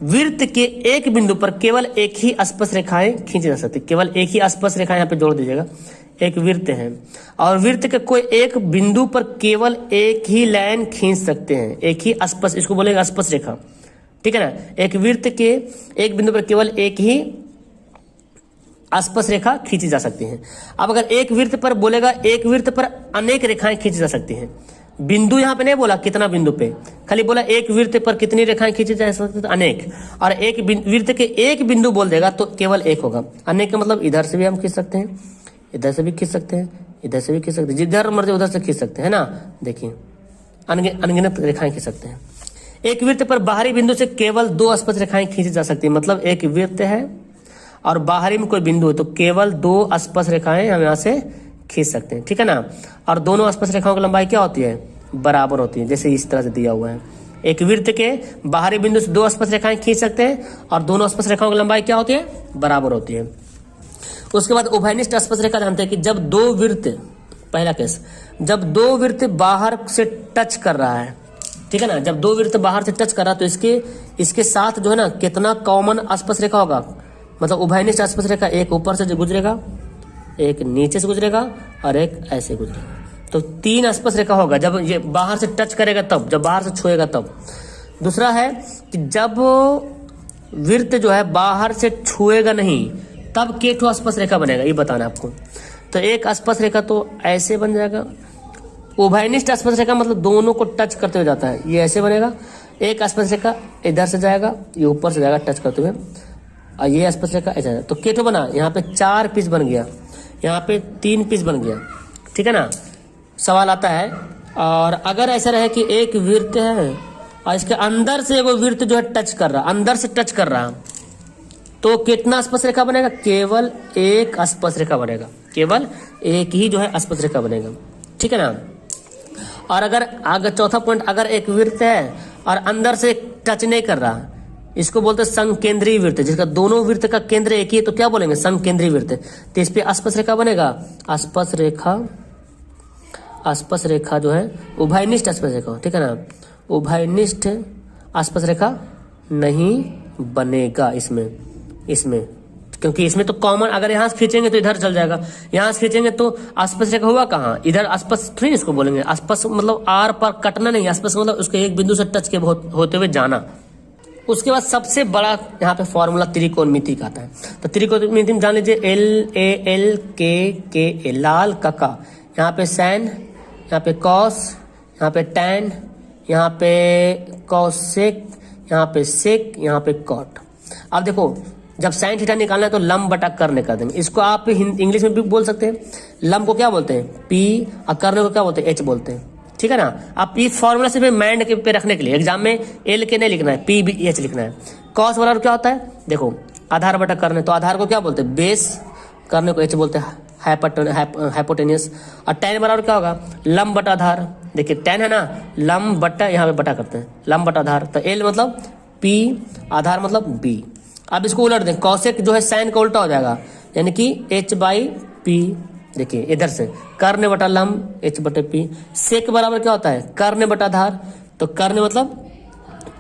वृत्त के एक बिंदु पर केवल एक ही स्पर्श रेखाएं खींची जा सकती, केवल एक ही स्पर्श रेखा यहाँ पे जोड़ दीजिएगा। एक वृत्त है और वृत्त के कोई एक बिंदु पर केवल एक ही लाइन खींच सकते हैं, एक ही स्पर्श, इसको बोलेगा स्पर्श रेखा, ठीक है ना। एक वृत्त के एक बिंदु पर केवल एक ही स्पर्श रेखा खींची जा सकती है। अब अगर एक वृत्त पर बोलेगा, एक वृत्त पर अनेक रेखाएं खींची जा सकती हैं। बिंदु यहाँ पे नहीं बोला कितना बिंदु पे, खाली बोला एक वृत्त पर कितनी रेखाएं खींची जा सकती है, अनेक। और एक वृत्त के एक बिंदु बोल देगा तो केवल एक होगा। अनेक का मतलब इधर से भी हम खींच सकते हैं, इधर से भी खींच सकते हैं, इधर से भी खींच सकते हैं, जिधर मर्जी उधर से खींच सकते हैं ना। देखिए अनगिनत रेखाएं खींच सकते हैं। एक वृत्त पर बाहरी बिंदु से केवल 2 स्पर्श रेखाएं खींची जा सकती है, मतलब एक वृत्त है और बाहरी में कोई बिंदु है तो केवल 2 स्पर्श रेखाएं हम यहाँ से खींच सकते हैं, ठीक है ना। और दोनों स्पर्श रेखाओं की लंबाई क्या होती है, बराबर होती है, जैसे इस तरह से दिया हुआ है। एक वृत्त के बाहरी बिंदु से 2 स्पर्श रेखाएं खींच सकते हैं और दोनों स्पर्श रेखाओं की लंबाई क्या होती है, बराबर होती है। उसके बाद उभयनिष्ठ स्पर्श रेखा जानते हैं कि जब 2 वृत्त, पहला केस, जब 2 वृत्त बाहर से टच कर रहा है, ठीक है ना, जब 2 वृत्त बाहर से टच कर रहा है तो इसके साथ जो है ना कितना कॉमन स्पर्श रेखा होगा, मतलब उभयनिष्ठ स्पर्श रेखा, एक ऊपर से गुजरेगा, एक नीचे से गुजरेगा और एक ऐसे गुजरेगा, तो 3 स्पर्श रेखा होगा जब ये बाहर से टच करेगा तब, जब बाहर से छुएगा तब। दूसरा है कि जब वृत्त जो है बाहर से छुएगा नहीं तब के ठो स्पर्श रेखा बनेगा, ये बताना आपको। तो एक स्पर्श रेखा तो ऐसे बन जाएगा, उभयनिष्ठ स्पर्श रेखा मतलब दोनों को टच करते हुए जाता है, ये ऐसे बनेगा। एक स्पर्श रेखा इधर से जाएगा, ये ऊपर से जाएगा टच करते हुए, और ये स्पर्श रेखा ऐसा। तो केठो बना, यहाँ पे 4 पीस बन गया, यहाँ पे 3 पीस बन गया, ठीक है ना। सवाल आता है, और अगर ऐसा रहे कि एक वृत्त है और इसके अंदर से वो वृत्त जो है टच कर रहा, अंदर से टच कर रहा, तो कितना स्पर्श रेखा बनेगा, केवल एक स्पर्श रेखा बनेगा, केवल एक ही जो है स्पर्श रेखा बनेगा, ठीक है ना। और अगर चौथा पॉइंट, अगर एक वृत्त है और अंदर से टच नहीं कर रहा, इसको बोलते हैं संकेंद्रीय वृत्त, जिसका दोनों वृत्त का केंद्र एक ही है, तो क्या बोलेंगे, संकेंद्रीय वृत्त। तो इस पे स्पर्श रेखा बनेगा, स्पर्श रेखा जो है उभयनिष्ठ स्पर्श रेखा, ठीक है ना, उभयनिष्ठ आसपास रेखा नहीं बनेगा इसमें क्योंकि इसमें तो कॉमन, अगर यहाँ से खींचेंगे तो इधर चल जाएगा, यहाँ से खींचेंगे तो आसपास रेखा हुआ कहाँ, इधर आसपास थोड़ी इसको बोलेंगे। आसपास मतलब आर पर कटना नहीं, आसपास मतलब उसके एक बिंदु से टच के होते हुए जाना। उसके बाद सबसे बड़ा यहाँ पे फॉर्मूला त्रिकोणमिति का आता है। तो त्रिकोणमिति में जान लीजिए LAL लाल का, यहाँ पे साइन, यहाँ पे कॉस, यहाँ पे टैन, यहाँ पे कॉसेक, यहाँ पे सेक, यहाँ पे कॉट। अब देखो जब साइन थीटा निकालना है तो लंब बटा कर्ण कर देंगे। इसको आप इंग्लिश में भी बोल सकते हैं। लंब को क्या बोलते हैं P और कर्ण को क्या बोलते हैं H बोलते हैं, ठीक है ना। आप इस फॉर्मूला सिर्फ माइंड के पे रखने के लिए, एग्जाम में L के नहीं लिखना है, P भी H लिखना है। कॉस बराबर क्या होता है, देखो आधार बटा कर्ण, तो आधार को क्या बोलते हैं बेस, कर्ण को H बोलते हैं हाइपोटेनियस। और टैन बराबर क्या होगा लंब बटा आधार, देखिए टैन है ना, लंब बटा यहाँ पे बटा करते हैं, लंब बटा आधार। तो L मतलब P, आधार मतलब B। अब इसको उलट दें, कॉसेक जो है साइन का उल्टा हो जाएगा, यानी कि H/P। देखिए इधर से कर्ण बटा लंब H/P। सेक बराबर क्या होता है कर्ण बटा आधार, तो कर्ण मतलब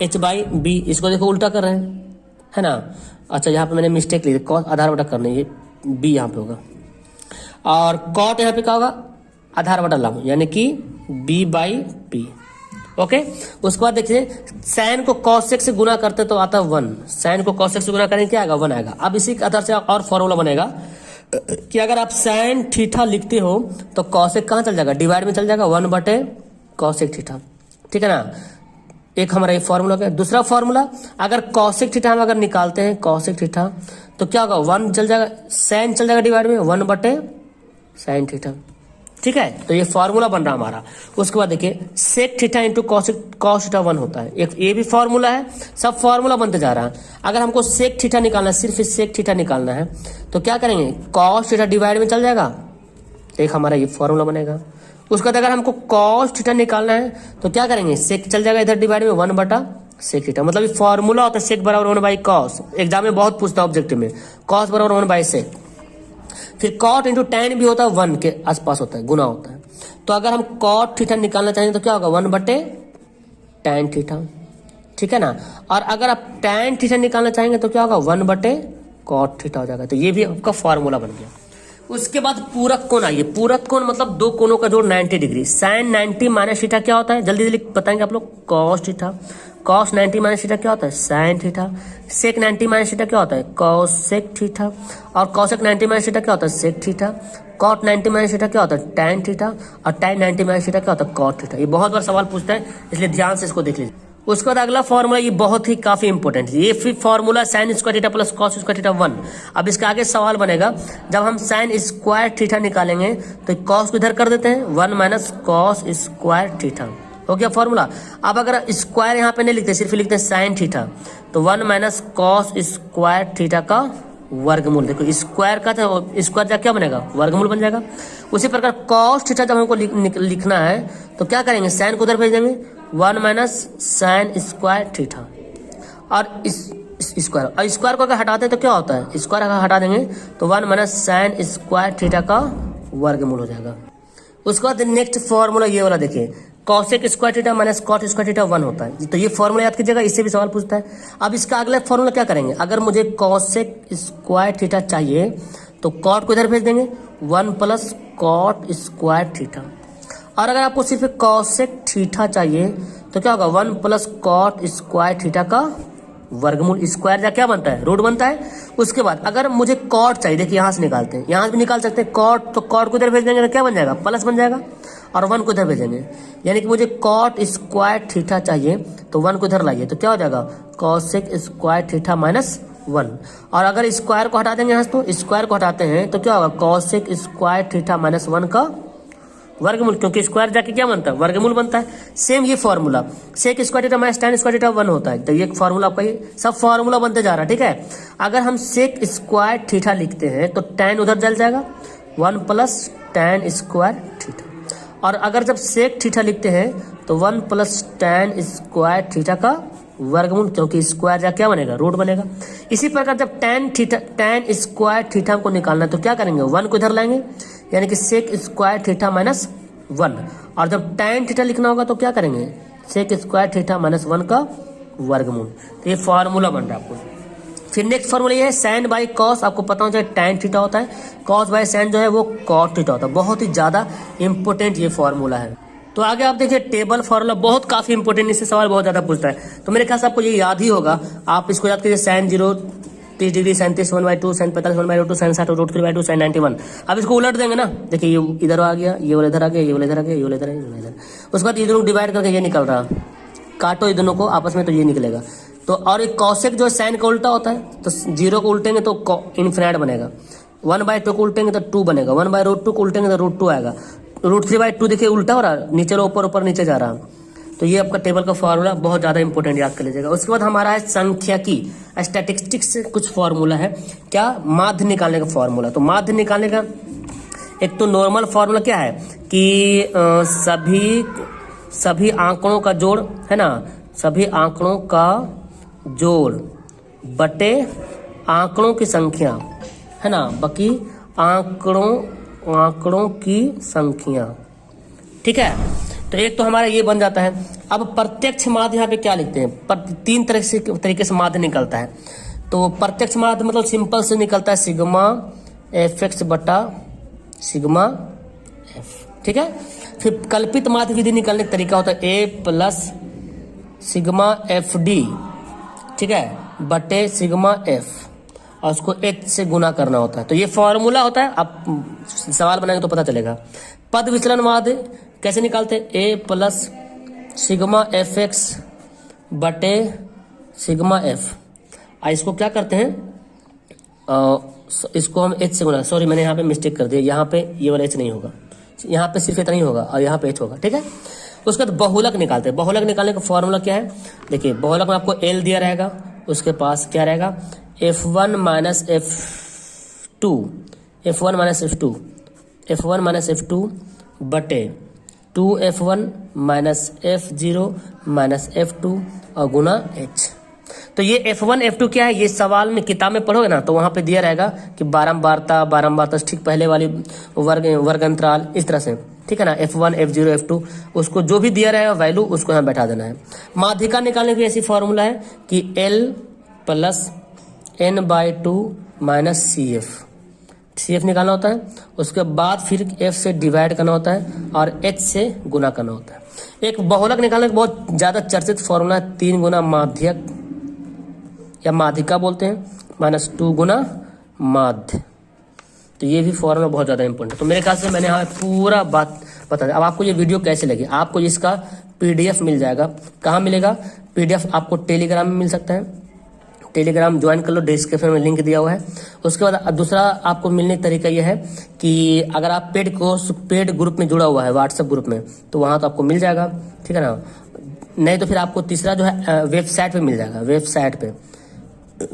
H/B। इसको देखो उल्टा कर रहे हैं, है ना। अच्छा यहाँ पे मैंने मिस्टेक ली, कॉस आधार बटा कर्ण, ये B यहाँ पे होगा। और कॉट यहाँ पे क्या होगा आधार बटा लंब, यानी कि B/P। ओके उसके बाद देखिए साइन को कॉसेक से गुना करते तो आता है 1, साइन को कॉसेक से गुना करेंगे क्या आएगा 1 आएगा। अब इसी के आधार से और फॉर्मूला बनेगा कि अगर आप साइन थीटा लिखते हो तो कॉसेक कहाँ चल जाएगा डिवाइड में चल जाएगा 1/कॉसेक थीटा, ठीक है ना। एक हमारा ये फॉर्मूला है। दूसरा फॉर्मूला अगर कॉसेक थीटा हम अगर निकालते हैं कॉसेक थीटा तो क्या होगा 1 चल जाएगा, साइन चल जाएगा डिवाइड में 1/साइन थीटा, ठीक है। तो ये फॉर्मूला बन रहा हमारा। उसके बाद देखिए sec theta into cos theta 1 होता है, एक ये भी फॉर्मूला है, सब फॉर्मूला बनते जा रहा है। अगर हमको सेक थीटा निकालना है, सिर्फ सेक थीटा निकालना है तो क्या करेंगे कॉस थीटा डिवाइड में चल जाएगा, एक हमारा ये फॉर्मूला बनेगा। उसके बाद अगर हमको कॉस थीटा निकालना है तो क्या करेंगे सेक चल जाएगा इधर डिवाइड में 1/सेक थीटा, मतलब ये फॉर्मूला होता है सेक बराबर 1/कॉस। एग्जाम में बहुत पूछता है ऑब्जेक्टिव में, कॉस बराबर 1/सेक। फिर कॉट इंटू टैन भी होता है 1 के आसपास होता है, गुना होता है। तो अगर हम कॉट थीटा निकालना चाहेंगे तो क्या होगा 1/टैन थीटा, ठीक है ना। और अगर आप टैन थीटा निकालना चाहेंगे तो क्या होगा 1/कॉट थीटा हो जाएगा। तो ये भी आपका फॉर्मूला बन गया। उसके बाद पूरक कोण आइए। पूरक कोण मतलब दो कोणों का जोड़ 90 डिग्री। साइन 90 माइनस थीटा क्या होता है जल्दी जल्दी बताएंगे आप लोग, cos theta. Cos 90 minus theta क्या होता है sine theta. Sec 90 minus theta क्या होता है कॉसेक थीटा। और कॉसेक 90 माइनस थीटा क्या होता है sec theta. Cot 90 minus theta क्या होता है टैन थीटा। और टैन 90 माइनस थीटा क्या होता है कॉट थीटा। ये बहुत बार सवाल पूछता है, इसलिए ध्यान से इसको देख लीजिए। उसके बाद अगला फॉर्मूला ये बहुत ही काफी इंपॉर्टेंट है, ये फिर formula sine square theta plus cos square theta 1। अब इसका आगे सवाल बनेगा, जब हम साइन स्क्वायर थीटा निकालेंगे तो कॉस को इधर कर देते हैं 1 माइनस कॉस स्क्वायर थीटा, हो गया फॉर्मूला। अब अगर स्क्वायर यहाँ पे नहीं लिखते, सिर्फ लिखते हैं साइन थीटा, तो 1 माइनस कॉस स्क्वायर थीटा का वर्गमूल। देखो स्क्वायर का था, स्क्वायर क्या बनेगा वर्गमूल बन जाएगा। उसी प्रकार कॉस थीटा जब हमको लिखना है तो क्या करेंगे साइन को उधर भेज देंगे 1 माइनस साइन स्क्वायर थीटा। और स्क्वायर और स्क्वायर को अगर हटाते हैं तो क्या होता है, स्क्वायर अगर हटा देंगे तो 1 माइनस साइन स्क्वायर थीटा का वर्गमूल हो जाएगा। उसके बाद नेक्स्ट फॉर्मूला ये वाला देखिए, cosec square theta minus cot square theta 1 होता है। तो ये फॉर्मूला याद कीजिएगा, इससे भी सवाल पूछता है। अब इसका अगला फॉर्मूला क्या करेंगे, अगर मुझे कॉसेक स्क्वायर थीटा चाहिए तो कॉट को इधर भेज देंगे 1 प्लस कॉट स्क्वायर थीटा। और अगर आपको सिर्फ कॉसेक थीटा चाहिए तो क्या होगा 1 प्लस कॉट स्क्वायर थीटा का वर्गमूल। स्क्वायर जा क्या बनता है रूट बनता है। उसके बाद अगर मुझे कॉट चाहिए, देखिए यहाँ से निकालते हैं, यहाँ से भी निकाल सकते हैं कॉट, तो कॉट को इधर भेज देंगे तो क्या बन जाएगा प्लस बन जाएगा, और 1 को इधर भेजेंगे। यानी कि मुझे कॉट स्क्वायर थीटा चाहिए तो 1 को इधर लाइए तो क्या हो जाएगा कॉसेक स्क्वायर थीटा माइनस 1। और अगर स्क्वायर को हटा देंगे यहाँ से, तो स्क्वायर को हटाते हैं तो क्या होगा कॉसेक स्क्वायर थीटा माइनस 1 का वर्गमूल, क्योंकि स्क्वायर जाके क्या बनता है वर्गमूल बनता है। सेम ये formula sec square theta minus tan square theta 1 होता है। तो ये फॉर्मूला आपका ये सब फॉर्मूला बनते जा रहा है, ठीक है। अगर हम सेक स्क्वायर थीटा लिखते हैं तो टैन उधर चल जाएगा 1 प्लस टैन स्क्वायर थीटा। और अगर जब सेक थीटा लिखते हैं तो 1 प्लस टैन स्क्वायर थीटा का वर्गमूल, क्योंकि स्क्वायर जा क्या बनेगा रूट बनेगा। इसी प्रकार जब टैन स्क्वायर थीटा को निकालना है तो क्या करेंगे 1 को इधर लाएंगे, यानी कि सेक स्क्वायर थीटा माइनस 1। और जब टैन थीटा लिखना होगा तो क्या करेंगे सेक स्क्वायर थीटा माइनस 1 का वर्गमूल। तो ये फॉर्मूला बन रहा है आपको। फिर नेक्स्ट फॉर्मूला ये है साइन बाई कॉस, आपको पता होना चाहिए टैन थीटा होता है, कॉस बाई साइन जो है वो कॉट थीटा होता है। बहुत ही ज्यादा इंपॉर्टेंट ये फॉर्मूला है। तो आगे आप देखिए टेबल फॉर्मूला बहुत काफी इंपॉर्टेंट, इससे सवाल बहुत ज्यादा पूछता है। तो मेरे ख्याल से आपको ये याद ही होगा, आप इसको याद कीजिए sine 0 30 degree, sine 30 1/2, sine 45 1/2, sine 60 √3/2, sine 91। अब इसको उलट देंगे ना, देखिए ये इधर आ गया, ये वाला इधर आ गया, ये वाला इधर आ गया, ये वाला इधर आ गया, ये वाला इधर। उसके बाद ये दोनों डिवाइड करके ये निकल रहा, काटो ये दोनों को आपस में तो ये निकलेगा। तो और एक कॉसेक जो साइन का उल्टा होता है, तो 0 को उल्टेंगे तो इन्फिनाइट बनेगा, 1/2 को उल्टेंगे तो 2 बनेगा, 1/√2 को उल्टेंगे तो √2 आएगा, √3/2 देखिए उल्टा हो रहा है, नीचे ऊपर ऊपर नीचे जा रहा। तो ये आपका टेबल का फॉर्मूला बहुत ज्यादा इंपॉर्टेंट, याद कर लीजिएगा। उसके बाद हमारा है सांख्यिकी, स्टैटिस्टिक्स से कुछ फॉर्मूला है, क्या माध्य निकालने का फॉर्मूला। तो माध्य निकालने का एक तो नॉर्मल फॉर्मूला क्या है कि सभी आंकड़ों का जोड़ है ना, सभी आंकड़ों का जोड़ बटे आंकड़ों की संख्या है ना, बाकी आंकड़ों की संख्या, ठीक है। तो एक तो हमारा ये बन जाता है। अब प्रत्यक्ष माध्य यहाँ पे क्या लिखते हैं, तीन तरीके से माध्य निकलता है। तो प्रत्यक्ष माध्य मतलब सिंपल से निकलता है सिग्मा fx बटा सिग्मा f, ठीक है। फिर कल्पित माध्य विधि निकालने का तरीका होता है a प्लस सिग्मा fd, ठीक है, बटे सिग्मा f, और उसको h से गुना करना होता है। तो ये फॉर्मूला होता है, आप सवाल बनाएंगे तो पता चलेगा। पद विचलन माध्य कैसे निकालते हैं, a प्लस सिग्मा fx बटे सिग्मा f। इसको क्या करते हैं, इसको हम h से गुना, सॉरी मैंने यहाँ पे मिस्टेक कर दिया, यहाँ पे ये वाला h नहीं होगा, यहाँ पे सिर्फ इतना ही होगा और यहाँ पे h होगा, ठीक है। उसके बाद बहुलक निकालते हैं। बहुलक निकालने का फॉर्मूला क्या है, देखिए बहुलक में आपको l दिया रहेगा, उसके पास क्या रहेगा f1 माइनस f2 बटे 2f1 minus f0 minus f2 और गुना h। तो ये f1 f2 क्या है, ये सवाल में किताब में पढ़ोगे ना तो वहां पे दिया रहेगा कि बारंबारता ठीक पहले वाली वर्ग अंतराल इस तरह से, ठीक है ना, f1 f0 f2, उसको जो भी दिया रहेगा वैल्यू उसको यहाँ बैठा देना है। माध्यिका निकालने की ऐसी फॉर्मूला है कि l plus n/2 minus CF निकालना होता है। उसके बाद फिर f से डिवाइड करना होता है और h से गुना करना होता है। एक बहुलक निकालने का बहुत ज्यादा चर्चित फॉर्मूला है 3 गुना माध्यक या माध्यिका बोलते हैं, -2 गुना माध्य। तो ये भी फॉर्मूला बहुत ज्यादा इंपॉर्टेंट है। तो मेरे ख्याल से मैंने यहाँ पूरा बात बता दिया। अब आपको ये वीडियो कैसे लगी, आपको इसका PDF मिल जाएगा। कहाँ मिलेगा PDF, आपको टेलीग्राम में मिल सकता है, टेलीग्राम ज्वाइन कर लो, डिस्क्रिप्शन में लिंक दिया हुआ है। उसके बाद दूसरा आपको मिलने का तरीका यह है कि अगर आप पेड ग्रुप में जुड़ा हुआ है व्हाट्सएप ग्रुप में, तो वहां तो आपको मिल जाएगा, ठीक है ना। नहीं तो फिर आपको तीसरा जो है वेबसाइट पे मिल जाएगा। वेबसाइट पे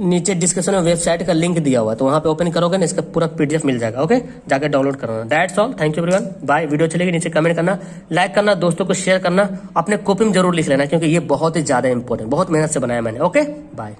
नीचे डिस्क्रिप्शन में वेबसाइट का लिंक दिया हुआ है, तो वहां पे ओपन करोगे ना इसका पूरा PDF मिल जाएगा। ओके, जाकर डाउनलोड करना। That's all, thank you everyone, bye. Video चलेगी नीचे कमेंट करना, लाइक करना, दोस्तों को शेयर करना, अपने कॉपी में जरूर लिख लेना क्योंकि ये बहुत ही ज्यादा इंपॉर्टेंट, बहुत मेहनत से बनाया मैंने। Okay, bye.